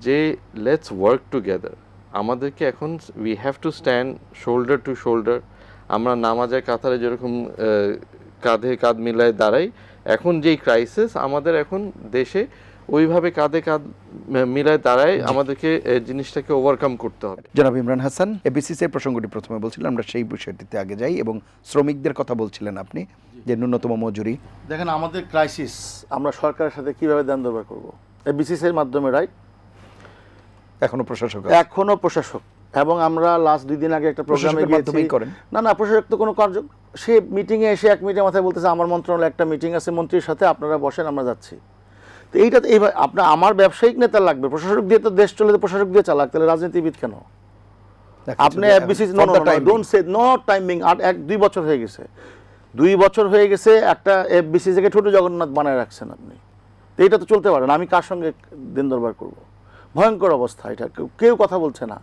যে লেটস ওয়ার্ক টুগেদার। আমাদেরকে এখন we have to stand shoulder two shoulder. আমরা নামাজের কাতারে যেরকম কাঁধে কাঁধ মিলায় দাঁড়াই, এখন যেই ক্রাইসিস আমাদের এখন দেশে, ওইভাবে কাঁধে কাঁধ মিলায় দাঁড়ায় আমাদেরকে জিনিসটাকে ওভারকাম করতে হবে। জনাব ইমরান হাসান, এবিসিসির প্রসঙ্গটি প্রথমে বলছিলাম, আমরা সেই বিষয়টিতে আগে যাই, এবং শ্রমিকদের কথা বলছিলেন আপনি যে ন্যূনতম মজুরি। দেখেন আমাদের ক্রাইসিস, আমরা সরকারের সাথে কিভাবে দেন দরবার করবো? এবিসিসির মাধ্যমে, রাইট? এখনো প্রশাসক, এবং আমরা লাস্ট 2 দিন আগে একটা প্রোগ্রামে গিয়েছি। না প্রশাসক তো কোনো কার্য, সে মিটিংয়ে এসে 1 মিনিটের মাথায় বলতেছে আমার মন্ত্রণালয়ে একটা মিটিং আছে, মন্ত্রীর সাথে আপনারা বসেন, আমরা যাচ্ছি। তো এইটা তো এইভাবে আপনার আমার ব্যবসায়িক নেতা লাগবে, প্রশাসক দিয়ে তো দেশ চলে, প্রশাসক দিয়ে চালাক, তাহলে রাজনীতিবিদ কেন? আপনি এফবিসি ডোন্ট সে নো টাইমিং। 1-2 বছর হয়ে গেছে, 2 বছর হয়ে গেছে একটা এফবিসি থেকে ছোট জগন্নাথ বানায় রাখছেন আপনি। তো এইটা তো চলতে পারে না। আমি কার সঙ্গে দিন দরবার করব? ভয়ঙ্কর অবস্থা, এটা কেউ কথা বলছে না।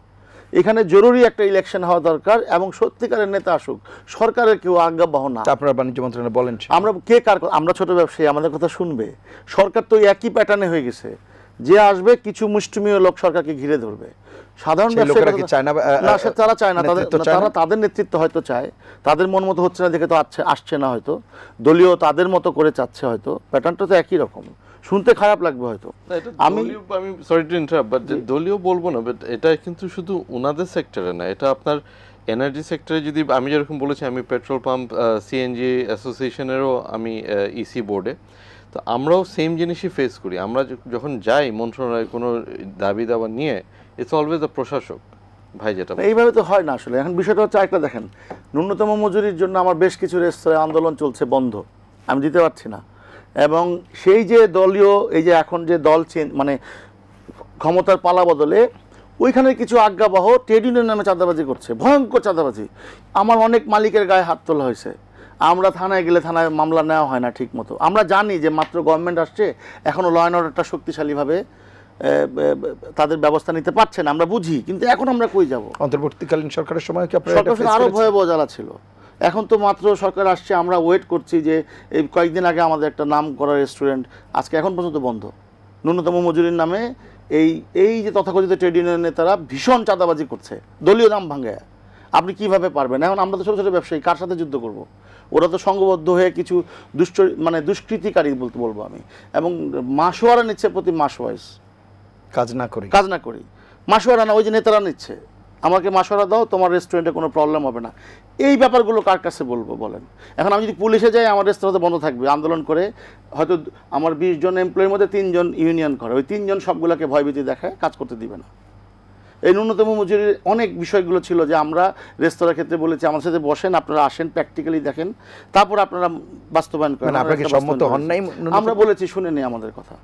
এখানে জরুরি একটা ইলেকশন হওয়া দরকার, এবং সত্যিকারের নেতা আসুক, সরকারের কেউ আজ্ঞাবহ না। আপনারা বাণিজ্য মন্ত্রণালয় বলেন, আমরা কে কার, আমরা ছোট ব্যবসায়ী, আমাদের কথা শুনবে। সরকার তো একই প্যাটার্নে হয়ে গেছে, যে আসবে কিছু মুষ্টিমেয় লোক সরকারকে ঘিরে ধরবে। সাধারণ ব্যবসায়ীরা তারা চায় না, তারা তাদের নেতৃত্ব হয়তো চায়, তাদের মন মতো হচ্ছে না দেখে তো আসছে না, হয়তো দলীয় তাদের মতো করে চাচ্ছে, হয়তো প্যাটার্নটা তো একই রকম, শুনতে খারাপ লাগবে হয়তো। আমি সরি টু ইন্টারাপ্ট, বাট দলীয় বলবো না, বাট এটা কিন্তু শুধু ওনাদের সেক্টরে না, এটা আপনার এনার্জি সেক্টরে। যদি আমি যেরকম বলেছি, আমি পেট্রোল পাম্প সিএনজি অ্যাসোসিয়েশনেরও আমি ইসি বোর্ডে, তো আমরাও সেম জিনিসই ফেস করি। আমরা যখন যাই মন্ত্রণালয়ে কোনো দাবি দাবা নিয়ে, ইটস অলওয়েজ দ্য প্রশাসক ভাই, যেটা এইভাবে তো হয় না আসলে। এখন বিষয়টা হচ্ছে একটা, দেখেন ন্যূনতম মজুরির জন্য আমার বেশ কিছু রেস্তোরাঁ আন্দোলন চলছে, বন্ধ, আমি দিতে পারছি না। এবং সেই যে দলীয়, এই যে এখন যে দল মানে ক্ষমতার পালা বদলে, ওইখানে কিছু আজ্ঞাবহ ট্রেড ইউনিয়ন নামে চাঁদাবাজি করছে, ভয়ঙ্কর চাঁদাবাজি। আমার অনেক মালিকের গায়ে হাত তোলা হয়েছে। আমরা থানায় গেলে থানায় মামলা নেওয়া হয় না ঠিক মতো। আমরা জানি যে মাত্র গভর্নমেন্ট আসছে, এখনও ল অ্যান্ড অর্ডারটা শক্তিশালীভাবে তাদের ব্যবস্থা নিতে পারছে না, আমরা বুঝি, কিন্তু এখন আমরা কই যাব? অন্তর্বর্তীকালীন সরকারের সময় কি আপনারা আরও ভয়াবহ জ্বালা ছিল। এখন তো মাত্র সরকার আসছে, আমরা ওয়েট করছি যে এই কয়েকদিন আগে আমাদের একটা নাম করা রেস্টুরেন্ট আজকে এখন পর্যন্ত বন্ধ, ন্যূনতম মজুরির নামে। এই যে তথাকথিত ট্রেড ইউনিয়ন নেতারা ভীষণ চাঁদাবাজি করছে, দলীয় নাম ভাঙে। আপনি কিভাবে পারবেন? এখন আমরা তো ছোটো ছোটো ব্যবসায়ী, কার সাথে যুদ্ধ করব? ওরা তো সংঘবদ্ধ হয়ে কিছু দুষ্কৃতিকারী বলবো আমি, এবং মাসোয়ারা নিচ্ছে প্রতি মাস ওয়াইজ, কাজ না করি মাসোয়ারা না, ওই যে নেতারা নিচ্ছে, আমাকে মাসোয়ারা দাও, তোমার রেস্টুরেন্টে কোনো প্রবলেম হবে না। এই ব্যাপারগুলো কার কাছে বলবো বলেন? এখন আমি যদি পুলিশে যাই, আমার রেস্তোরাঁতে বন্ধ থাকবে, আন্দোলন করে হয়তো আমার 20 জন এমপ্লয়ির মধ্যে 3 জন ইউনিয়ন করে, ওই 3 জন সবগুলোকে ভয়ভীতি দেখায়, কাজ করতে দিবে না। এই ন্যূনতম মজুরির অনেক বিষয়গুলো ছিল যে আমরা রেস্তোরাঁ ক্ষেত্রে বলেছি আমার সাথে বসেন, আপনারা আসেন, প্র্যাকটিক্যালি দেখেন, তারপর আপনারা বাস্তবায়ন করেন। মানে আপনাকে আমরা একটা সম্মত হন নাই বাস্তবায়ন করেছি। আমরা বলেছি শুনেনি আমাদের কথা,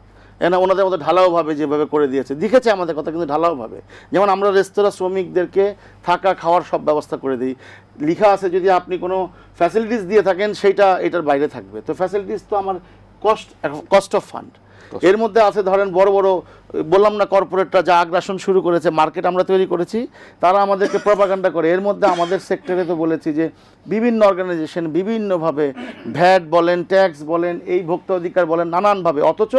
ওনাদের মধ্যে ঢালাওভাবে যেভাবে করে দিয়েছে, দেখেছে আমাদের কথা, কিন্তু ঢালাওভাবে। যেমন আমরা রেস্তোরাঁ শ্রমিকদেরকে থাকা খাওয়ার সব ব্যবস্থা করে দিই, লিখা আছে যদি আপনি কোনো ফ্যাসিলিটিস দিয়ে থাকেন সেইটা এটার বাইরে থাকবে। তো ফ্যাসিলিটিস তো আমার কস্ট অফ ফান্ড। এর মধ্যে আছে ধরেন বড় বড়, বললাম না, কর্পোরেটরা যা আগ্রাসন শুরু করেছে, মার্কেট আমরা তৈরি করেছি, তারা আমাদেরকে প্রপাগান্ডা করে। এর মধ্যে আমাদের সেক্টরে তো বলেছি যে বিভিন্ন অর্গানাইজেশন বিভিন্নভাবে ভ্যাট বলেন, ট্যাক্স বলেন, এই ভোক্তা অধিকার বলেন, নানানভাবে। অথচ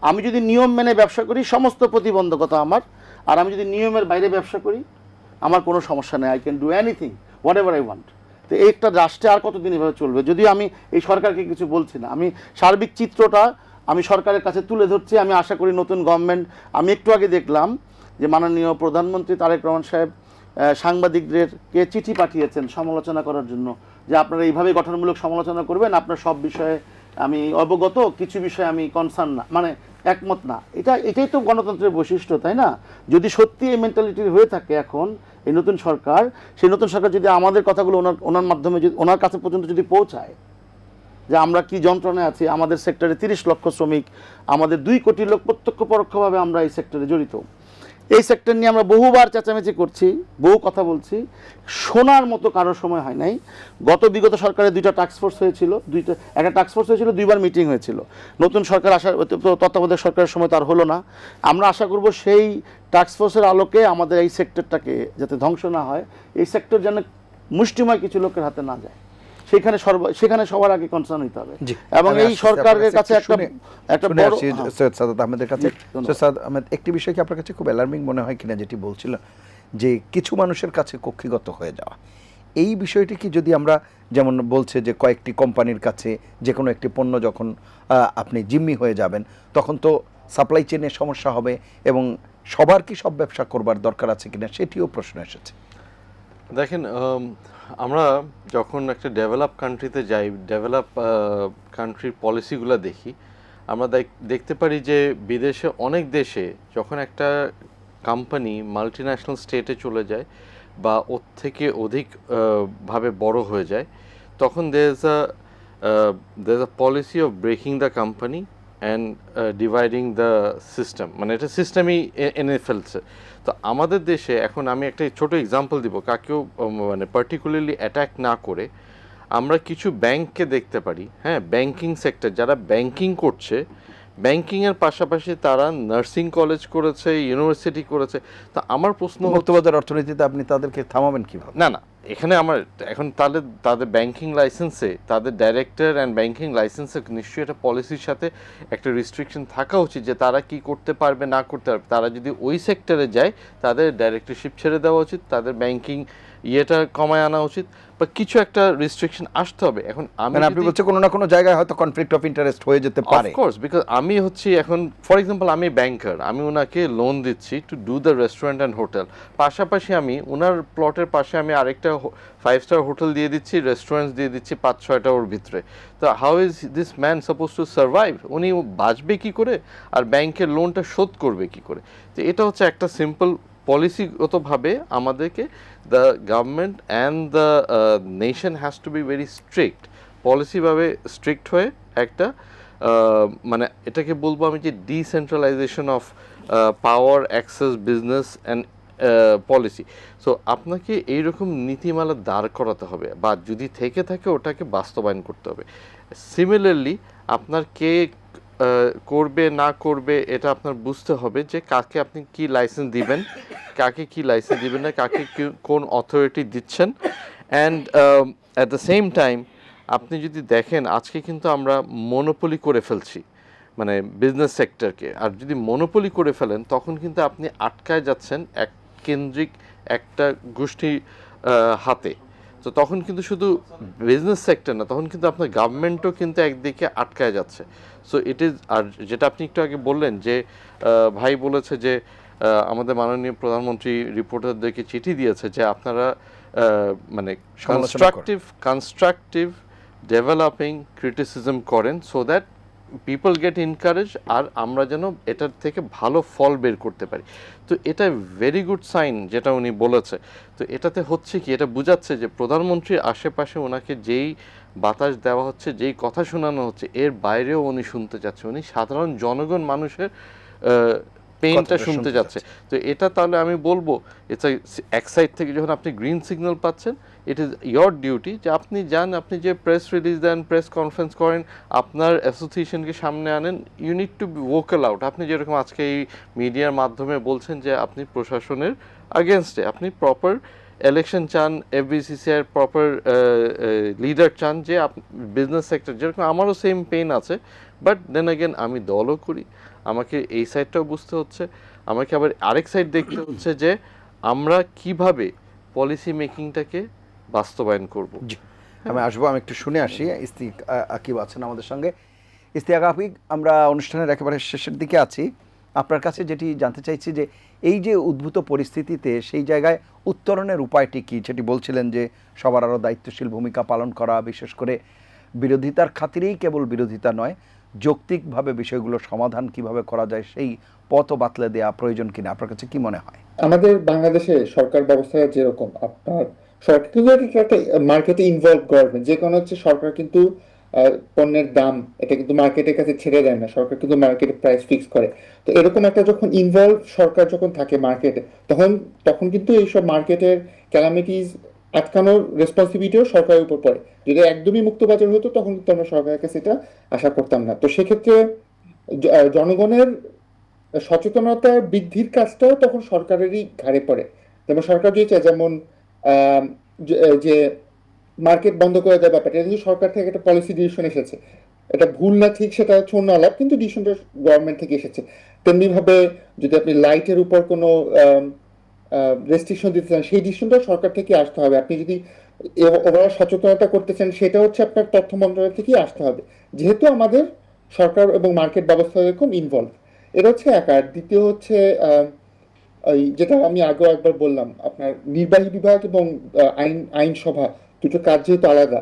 আমি যদি নিয়ম মেনে ব্যবসা করি সমস্ত প্রতিবন্ধকতা আমার, আর আমি যদি নিয়মের বাইরে ব্যবসা করি আমার কোনো সমস্যা নেই, I can do anything what ever I want. তো একটা রাষ্ট্রে আর কতদিন এভাবে চলবে? যদিও আমি এই সরকারকে কিছু বলছি না, আমি সার্বিক চিত্রটা আমি সরকারের কাছে তুলে ধরছি। আমি আশা করি নতুন গভর্নমেন্ট, আমি একটু আগে দেখলাম যে মাননীয় প্রধানমন্ত্রী তারেক রহমান সাহেব সাংবাদিকদেরকে চিঠি পাঠিয়েছেন সমালোচনা করার জন্য, যে আপনারা এইভাবে গঠনমূলক সমালোচনা করবেন, আপনার সব বিষয়ে আমি অবগত, কিছু বিষয়ে আমি কনসার্ন না, মানে একমত না। এটাই তো গণতন্ত্রের বৈশিষ্ট্য, তাই না? যদি সত্যি এই মেন্টালিটির হয়ে থাকে এখন এই নতুন সরকার, সেই নতুন সরকার যদি আমাদের কথাগুলো ওনার মাধ্যমে যদি ওনার কাছে পর্যন্ত যদি পৌঁছায় যে আমরা কি যন্ত্রণায় আছি, আমাদের সেক্টরে 30 লক্ষ শ্রমিক, আমাদের 2 কোটি লোক প্রত্যক্ষ পরোক্ষভাবে আমরা এই সেক্টরে জড়িত, এই সেক্টর নিয়ে আমরা বহুবার চেঁচামেচি করছি, বহু কথা বলছি, শোনার মতো কারোর সময় হয় নাই। বিগত সরকারের 2টা টাস্কফোর্স হয়েছিল, একটা টাস্কফোর্স হয়েছিল, 2বার মিটিং হয়েছিল। নতুন সরকার আসার, তত্ত্বাবধায়ক সরকারের সময় তার হলো না। আমরা আশা করব সেই টাস্কফোর্সের আলোকে আমাদের এই সেক্টরটাকে যাতে ধ্বংস না হয়, এই সেক্টর যেন মুষ্টিময় কিছু লোকের হাতে না যায়, সেখানে সবার আগে কনসার্ন হইতে হবে। এবং এই সরকারের কাছে একটা বড় সৈয়দ সাদাত আহমেদের কাছে, সৈয়দ সাদাত আহমেদ, একটি বিষয় কি আপনার কাছে খুব অ্যালার্মিং মনে হয় কিনা, যেটি বলছিল যে কিছু মানুষের কাছে কক্ষিগত হয়ে যাওয়া, এই বিষয়টি কি যদি আমরা, যেমন বলছে যে কয়েকটি কোম্পানির কাছে যে কোনো একটি পণ্য যখন আপনি জিম্মি হয়ে যাবেন তখন তো সাপ্লাই চেনের সমস্যা হবে, এবং সবার কি সব ব্যবসা করবার দরকার আছে কিনা সেটিও প্রশ্ন এসেছে। দেখেন, আমরা যখন একটা ডেভেলপ কান্ট্রিতে যাই, ডেভেলপ কান্ট্রির পলিসিগুলো দেখি, আমরা দেখতে পারি যে বিদেশে অনেক দেশে যখন একটা কোম্পানি মাল্টিন্যাশনাল স্টেটে চলে যায় বা ওর থেকে অধিক ভাবে বড় হয়ে যায়, তখন there is a policy of breaking the company and dividing the system, মানে এটা সিস্টেমই এনে ফেলছে। তো আমাদের দেশে এখন আমি একটা ছোট এক্সাম্পল দিব, কাকেও মানে পার্টিকুলারলি অ্যাটাক না করে, আমরা কিছু ব্যাংককে দেখতে পারি, হ্যাঁ, ব্যাংকিং সেক্টর যারা ব্যাংকিং করছে, ব্যাংকিংয়ের পাশাপাশি তারা নার্সিং কলেজ করেছে, ইউনিভার্সিটি করেছে। তো আমার প্রশ্ন, মুক্তবাজার অর্থনীতিতে আপনি তাদেরকে থামাবেন কিভাবে? না, এখানে আমার এখন তাদের ব্যাংকিং লাইসেন্সে, তাদের ডাইরেক্টর অ্যান্ড ব্যাংকিং লাইসেন্সে নিশ্চয়ই একটা পলিসির সাথে একটা রিস্ট্রিকশন থাকা উচিত যে তারা কি করতে পারবে না করতে পারবে। তারা যদি ওই সেক্টরে যায় তাদের ডাইরেক্টরশিপ ছেড়ে দেওয়া উচিত, তাদের ব্যাংকিং ইয়েটা কমায় আনা উচিত, বা কিছু একটা রিস্ট্রিকশন আসতে হবে। এখন আপনি বলছেন কোনো না কোনো জায়গায় হয়তো কনফ্লিক্ট অফ ইন্টারেস্ট হয়ে যেতে পারে। অফকোর্স, বিকজ আমি হচ্ছি এখন, ফর এক্সাম্পল, আমি ব্যাংকার, আমি ওনাকে লোন দিচ্ছি to do the restaurant and hotel, পাশাপাশি আমি ওনার প্লটের পাশে আমি আরেকটা 5-স্টার হোটেল দিয়ে দিচ্ছি, রেস্টুরেন্টস দিয়ে দিচ্ছি 5-6টা ওর ভিতরে। তো how is this man suppose to survive? উনি বাঁচবে কি করে, আর ব্যাংকের লোনটা শোধ করবে কি করে? তো এটা হচ্ছে একটা সিম্পল পলিসিগতভাবে আমাদেরকে, the government and the nation has to be very strict, পলিসিভাবে স্ট্রিক্ট হয়ে একটা মানে এটাকে বলবো আমি যে decentralisation of power, access, business and policy. So আপনাকে এইরকম নীতিমালা দাঁড় করাতে হবে, বা যদি থেকে থাকে ওটাকে বাস্তবায়ন করতে হবে। সিমিলারলি আপনার কে করবে না করবে এটা আপনার বুঝতে হবে যে কাকে আপনি কি লাইসেন্স দিবেন, কাকে কি লাইসেন্স দিবেন না, কাকে কোন অথরিটি দিচ্ছেন। And at the same time আপনি যদি দেখেন আজকে কিন্তু আমরা মনোপলি করে ফেলছি মানে বিজনেস সেক্টরকে, আর যদি মনোপলি করে ফেলেন তখন কিন্তু আপনি আটকায় যাচ্ছেন এক কেন্দ্রিক একটা গোষ্ঠী হাতে। তো তখন কিন্তু শুধু বিজনেস সেক্টর না, তখন কিন্তু আপনার গভর্নমেন্টও কিন্তু একদিকে আটকায় যাচ্ছে। সো ইট ইজ, আর যেটা আপনি একটু আগে বললেন যে ভাই বলেছে যে আমাদের মাননীয় প্রধানমন্ত্রী রিপোর্টারদেরকে চিঠি দিয়েছে যে আপনারা মানে কনস্ট্রাকটিভ ডেভেলপিং ক্রিটিসিজম করেন, so that people get encourage, আর আমরা যেন এটার থেকে ভালো ফল বের করতে পারি। তো এটা ভেরি গুড সাইন যেটা উনি বলেছে। তো এটাতে হচ্ছে কি, এটা বোঝাচ্ছে যে প্রধানমন্ত্রীর আশেপাশে ওনাকে যেই বাতাস দেওয়া হচ্ছে, যেই কথা শোনানো হচ্ছে, এর বাইরেও উনি শুনতে যাচ্ছে, উনি সাধারণ জনগণ মানুষের পেইনটা কথাটা শুনতে যাচ্ছে। তো এটা তাহলে আমি বলবো, এটা এক সাইড থেকে যখন আপনি গ্রিন সিগন্যাল পাচ্ছেন, ইট ইজ ইয়োর ডিউটি যে আপনি যান, আপনি যে প্রেস রিলিজ দেন, প্রেস কনফারেন্স করেন, আপনার অ্যাসোসিয়েশনকে সামনে আনেন, you need to be vocal out. আপনি যেরকম আজকে এই মিডিয়ার মাধ্যমে বলছেন যে আপনি প্রশাসনের আগেনস্টে, আপনি প্রপার ইলেকশন চান, এফবিসিসিআইয়ের প্রপার লিডার চান, যে বিজনেস সেক্টর, যেরকম আমারও সেম পেইন আছে, বাট দেন অ্যাগেন আমি দলও করি, আমাকে এই সাইডটাও বুঝতে হচ্ছে, আমাকে আবার আরেক সাইড দেখতে হচ্ছে যে আমরা কিভাবে পলিসি মেকিংটাকে বাস্তবায়ন করব। জি, আমি আসবো, আমি একটু শুনে আসি। ইস্তিক আকিব আছেন আমাদের সঙ্গে। ইস্তিয়াক আকিব, আমরা অনুষ্ঠানের একেবারে শেষের দিকে আছি। আপনার কাছে যেটি জানতে চাইছি যে এই যে উদ্ভূত পরিস্থিতিতে সেই জায়গায় উত্তরণের উপায়টি কী, সেটি বলছিলেন যে সবার আরও দায়িত্বশীল ভূমিকা পালন করা, বিশেষ করে বিরোধিতার খাতিরেই কেবল বিরোধিতা নয়, যৌক্তিকভাবে বিষয়গুলো সমাধান কিভাবে করা যায় সেই পথও বাতলে দেওয়া প্রয়োজন কিনা, আপনার কাছে কি মনে হয়? আমাদের বাংলাদেশে সরকার ব্যবস্থা যেরকম, আপনার সরকার কিন্তু একটা মার্কেটে ইনভলভ গভর্নমেন্ট, যে কারণে হচ্ছে সরকার কিন্তু পণ্যের দাম এটা কিন্তু মার্কেটের কাছে ছেড়ে দেয় না, সরকার কিন্তু মার্কেটে প্রাইস ফিক্স করে। তো এরকম একটা যখন ইনভলভ সরকার যখন থাকে মার্কেটে, তখন তখন কিন্তু এইসব মার্কেটের ক্যালামিটিস আটকানোর রেসপন্সিবিলিটিও সরকারের উপর পড়ে। যদি একদমই মুক্ত বাজার হতো তখন কিন্তু আমরা সরকারের কাছে এটা আশা করতাম না। তো সেক্ষেত্রে জনগণের সচেতনতা বৃদ্ধির কাজটাও তখন সরকারেরই ঘাড়ে পড়ে। যেমন সরকার যদি চায়, যেমন যে মার্কেট বন্ধ করে দেওয়ার ব্যাপারটা, এটা কিন্তু সরকার থেকে একটা পলিসি ডিসিশন এসেছে। এটা ভুল না ঠিক সেটা হচ্ছে অন্য আলাপ, কিন্তু ডিসিশনটা গভর্নমেন্ট থেকে এসেছে। তেমনি ভাবে যদি আপনি লাইটের উপর কোনো রেস্ট্রিকশন দিতে চান, সেই ডিসিশনটা সরকার থেকে আসতে হবে। আপনি যদি ওভারঅল সচেতনতা করতে চান, সেটা হচ্ছে আপনার তথ্য মন্ত্রণালয় থেকেই আসতে হবে, যেহেতু আমাদের সরকার এবং মার্কেট ব্যবস্থা এরকম ইনভলভ। এটা হচ্ছে এক। আর দ্বিতীয় হচ্ছে ওই যেটা আমি আগেও একবার বললাম, আপনার নির্বাহী বিভাগ এবং আইনসভা দুটো কাজ যেহেতু আলাদা,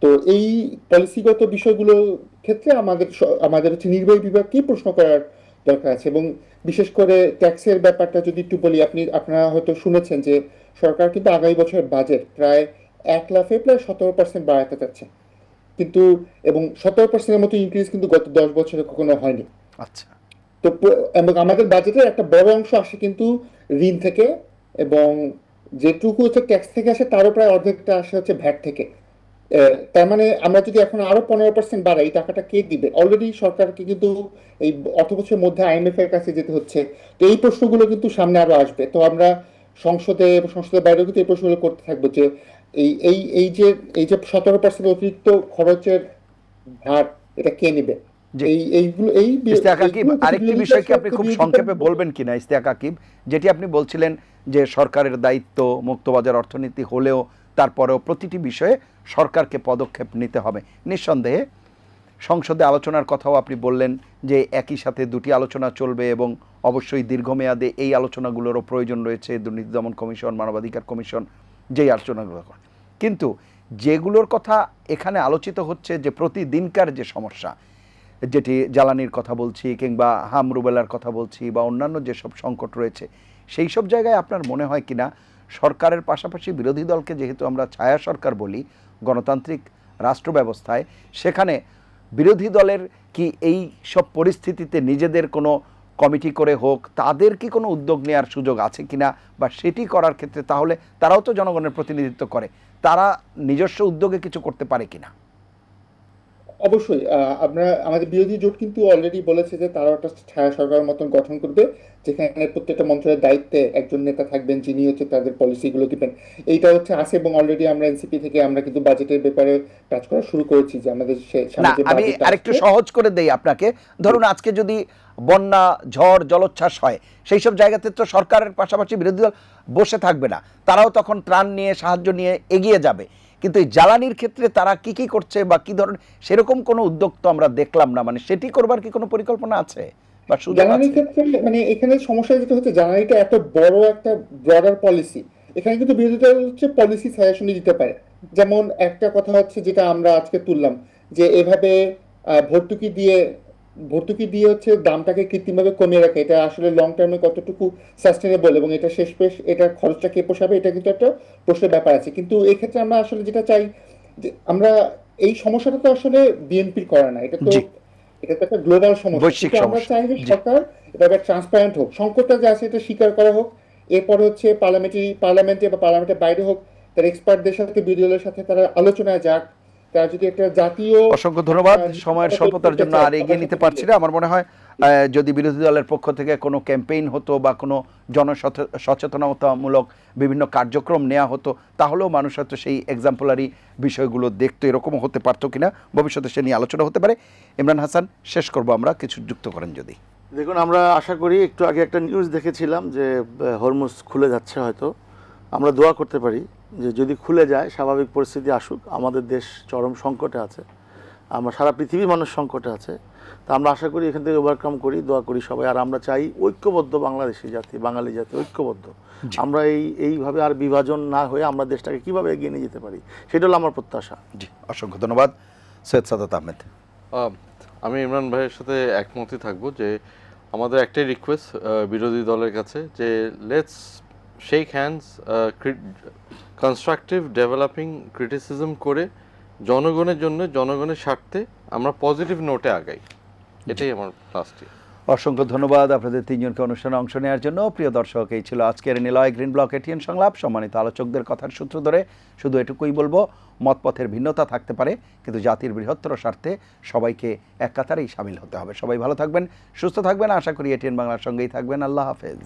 তো এই পলিসিগত বিষয়গুলোর ক্ষেত্রে আমাদের হচ্ছে নির্বাহী বিভাগকেই প্রশ্ন করার দরকার আছে। এবং বিশেষ করে ট্যাক্সের ব্যাপারটা যদি একটু বলি, আপনারা হয়তো শুনেছেন যে সরকার কিন্তু আগামী বছরের বাজেট প্রায় 1 লাফে প্রায় 17% বাড়াতে চাচ্ছে, কিন্তু এবং 17%-এর মতো ইনক্রিজ কিন্তু গত 10 বছরে কখনো হয়নি। আচ্ছা, তো এবং আমাদের বাজেটের একটা বড় অংশ আসে কিন্তু ঋণ থেকে, এবং যেটুকু হচ্ছে ট্যাক্স থেকে আসে তারও প্রায় অর্ধেকটা আসে হচ্ছে ভ্যাট থেকে। তার মানে আমরা যদি এখন আরো 15% বাড়াই, এই টাকাটা কে দিবে? অলরেডি সরকারকে কিন্তু এই অর্থ বছরের মধ্যে আইএমএফ এর কাছে যেতে হচ্ছে। তো এই প্রশ্নগুলো কিন্তু সামনে আরো আসবে। তো আমরা সংসদে এবং সংসদের বাইরেও কিন্তু এই প্রশ্নগুলো করতে থাকবো যে এই এই এই যে এই যে 17% অতিরিক্ত খরচের ভার, এটা কে নিবে? জি। এইগুলো ইস্তিয়াক আকিব, এইগুলো কিন্তু আরেকটি বিরোধী বিষয় কি দল আপনি তো খুব বিরোধী সংক্ষেপে দল- বলবেন কিনা ইস্তিয়াক আকিব, যেটি আপনি বলছিলেন যে সরকারের দায়িত্ব মুক্তবাজার অর্থনীতি হলেও তারপরেও প্রতিটি বিষয়ে সরকারকে পদক্ষেপ নিতে হবে। নিঃসন্দেহে সংসদে আলোচনার কথাও আপনি বললেন যে একই সাথে দুটি আলোচনা চলবে এবং অবশ্যই দীর্ঘমেয়াদে এই আলোচনাগুলোরও প্রয়োজন রয়েছে, দুর্নীতি দমন কমিশন, মানবাধিকার কমিশন, যেই আলোচনাগুলো করে। কিন্তু যেগুলোর কথা এখানে আলোচিত হচ্ছে, যে প্রতিদিনকার যে সমস্যা, যেটি জ্বালানির কথা বলছি কিংবা হামরুবেলার কথা বলছি বা অন্যান্য যেসব সংকট রয়েছে, সেই সব জায়গায় আপনার মনে হয় কিনা সরকারের পাশাপাশি বিরোধী দলকে, যেহেতু আমরা ছায়া সরকার বলি গণতান্ত্রিক রাষ্ট্র ব্যবস্থায়, সেখানে বিরোধী দলের কি এই সব পরিস্থিতিতে নিজেদের কোনো কমিটি করে হোক, তাদের কি কোনো উদ্যোগ নেওয়ার সুযোগ আছে কিনা, বা সেটি করার ক্ষেত্রে তাহলে তারাও তো জনগণের প্রতিনিধিত্ব করে, তারা নিজস্ব উদ্যোগে কিছু করতে পারে কিনা? অবশ্যই আমরা আমাদের বিরোধী জোট কিন্তু অলরেডি বলেছে যে তারা একটা ছায়া সরকারের মতন গঠন করবে, যেখানে প্রত্যেকটা মন্ত্রণালয়ের দায়িত্বে একজন নেতা থাকবেন, যিনি হচ্ছে তাদের পলিসিগুলো দিবেন। এইটা হচ্ছে আছে, এবং অলরেডি আমরা এনসিপি থেকে আমরা কিন্তু বাজেটের ব্যাপারে কাজ করা শুরু করেছি, যে আমাদের না, সামনে যে আমি বাজেট আরেকটু আসছে। সহজ করে দেই আপনাকে। ধরুন আজকে যদি বন্যা, ঝড়, জলোচ্ছ্বাস হয়, সেই সব জায়গাতে তো সরকারের পাশাপাশি বিরোধী দল বসে থাকবে না, তারাও তখন ত্রাণ নিয়ে, সাহায্য নিয়ে এগিয়ে যাবে। কিন্তু এই জ্বালানির ক্ষেত্রে তারা কি কি করছে বা কি ধরনের, সেরকম কোনো উদ্যোগ তো আমরা দেখলাম না। মানে সেটি করবার কি কোনো পরিকল্পনা আছে বা সুযোগ জ্বালানির আছে? ক্ষেত্রে মানে এখানে সমস্যা যেটা হচ্ছে, জ্বালানিটা এত বড় একটা ব্রডার পলিসি, এখানে কিন্তু বিরোধী দল হচ্ছে পলিসি সাজেশনই দিতে পারে। যেমন একটা কথা হচ্ছে যেটা আমরা আজকে তুললাম, যে এভাবে ভর্তুকি দিয়ে ভর্তুকি দিয়ে হচ্ছে দামটাকে কৃত্রিমভাবে কমিয়ে রাখা, এটা আসলে লং টার্মে কতটুকু সাস্টেনেবল এবং এটা শেষ পেশ এটা খরচটা কে পোষাবে, এটা কিন্তু একটা প্রশ্নের ব্যাপার আছে। কিন্তু এক্ষেত্রে আমরা আসলে যেটা চাই যে আমরা এই সমস্যাটা তো আসলে বিএনপির করা না, এটা তো জি। এটা তো একটা গ্লোবাল সমস্যা। বৈশ্বিক কিন্তু আমরা সমস্যা। চাই যে জি। সরকার এটা ট্রান্সপারেন্ট হোক, সংকটটা যে আছে এটা স্বীকার করা হোক, এরপরে হচ্ছে পার্লামেন্টে বা পার্লামেন্টের বাইরে হোক, তার এক্সপার্টদের সাথে বিরোধী দলের সাথে তারা আলোচনায় যাক, তারা যদি একটা জাতীয় অসংখ্য ধন্যবাদ। আহ, সময়ের নীতি স্বল্পতার করতে জন্য চায় আর এগিয়ে সবার নিতে সাথে পারছি মিলে। না। আমার মনে হয় যদি বিরোধী দলের পক্ষ থেকে কোনো ক্যাম্পেইন হতো বা কোনো জনসচেতনতামূলক বিভিন্ন কার্যক্রম নেওয়া হতো, তাহলেও মানুষ হয়তো সেই এক্সাম্পলারি বিষয়গুলো দেখতো, এরকমও হতে পারতো কিনা ভবিষ্যতে সে নিয়ে আলোচনা হতে পারে। ইমরান হাসান, শেষ করব আমরা, কিছু যুক্ত করেন যদি। দেখুন, আমরা আশা করি, একটু আগে একটা নিউজ দেখেছিলাম যে হরমুজ খুলে যাচ্ছে, হয়তো আমরা দোয়া করতে পারি যে যদি খুলে যায় স্বাভাবিক পরিস্থিতি আসুক। আমাদের দেশ চরম সংকটে আছে, আমরা সারা পৃথিবীর মানুষ সংকটে আছে, তা আমরা আশা করি এখান থেকে ওভারকাম করি, দোয়া করি সবাই। আর আমরা চাই ঐক্যবদ্ধ বাংলাদেশি জাতি, বাঙালি জাতি ঐক্যবদ্ধ। আমরা এইভাবে আর বিভাজন না হয়ে আমরা দেশটাকে কিভাবে এগিয়ে নিয়ে যেতে পারি, সেটা হলো আমার প্রত্যাশা। জি, অসংখ্য ধন্যবাদ। সৈয়দ সাদাত আহমেদ। আমি ইমরান ভাইয়ের সাথে একমতই থাকবো যে আমাদের একটাই রিকোয়েস্ট বিরোধী দলের কাছে যে let's shake hands, constructive developing criticism করে জনগণের জন্য, জনগণের স্বার্থে আমরা পজিটিভ নোটে আগাই, এটাই আমার লাস্ট। অসংখ্য ধন্যবাদ আপনাদের তিনজনকে অনুষ্ঠানে অংশ নেওয়ার জন্য। প্রিয় দর্শক, এই ছিল আজকের নিলয় গ্রিন ব্লক এটিএন সংলাপ। সম্মানিত আলোচকদের কথার সূত্র ধরে শুধু এটুকুই বলবো, মতপথের ভিন্নতা থাকতে পারে, কিন্তু জাতির বৃহত্তর স্বার্থে সবাইকে এক কাতারেই সামিল হতে হবে। সবাই ভালো থাকবেন, সুস্থ থাকবেন, আশা করি এটিএন বাংলার সঙ্গেই থাকবেন। আল্লাহ হাফেজ।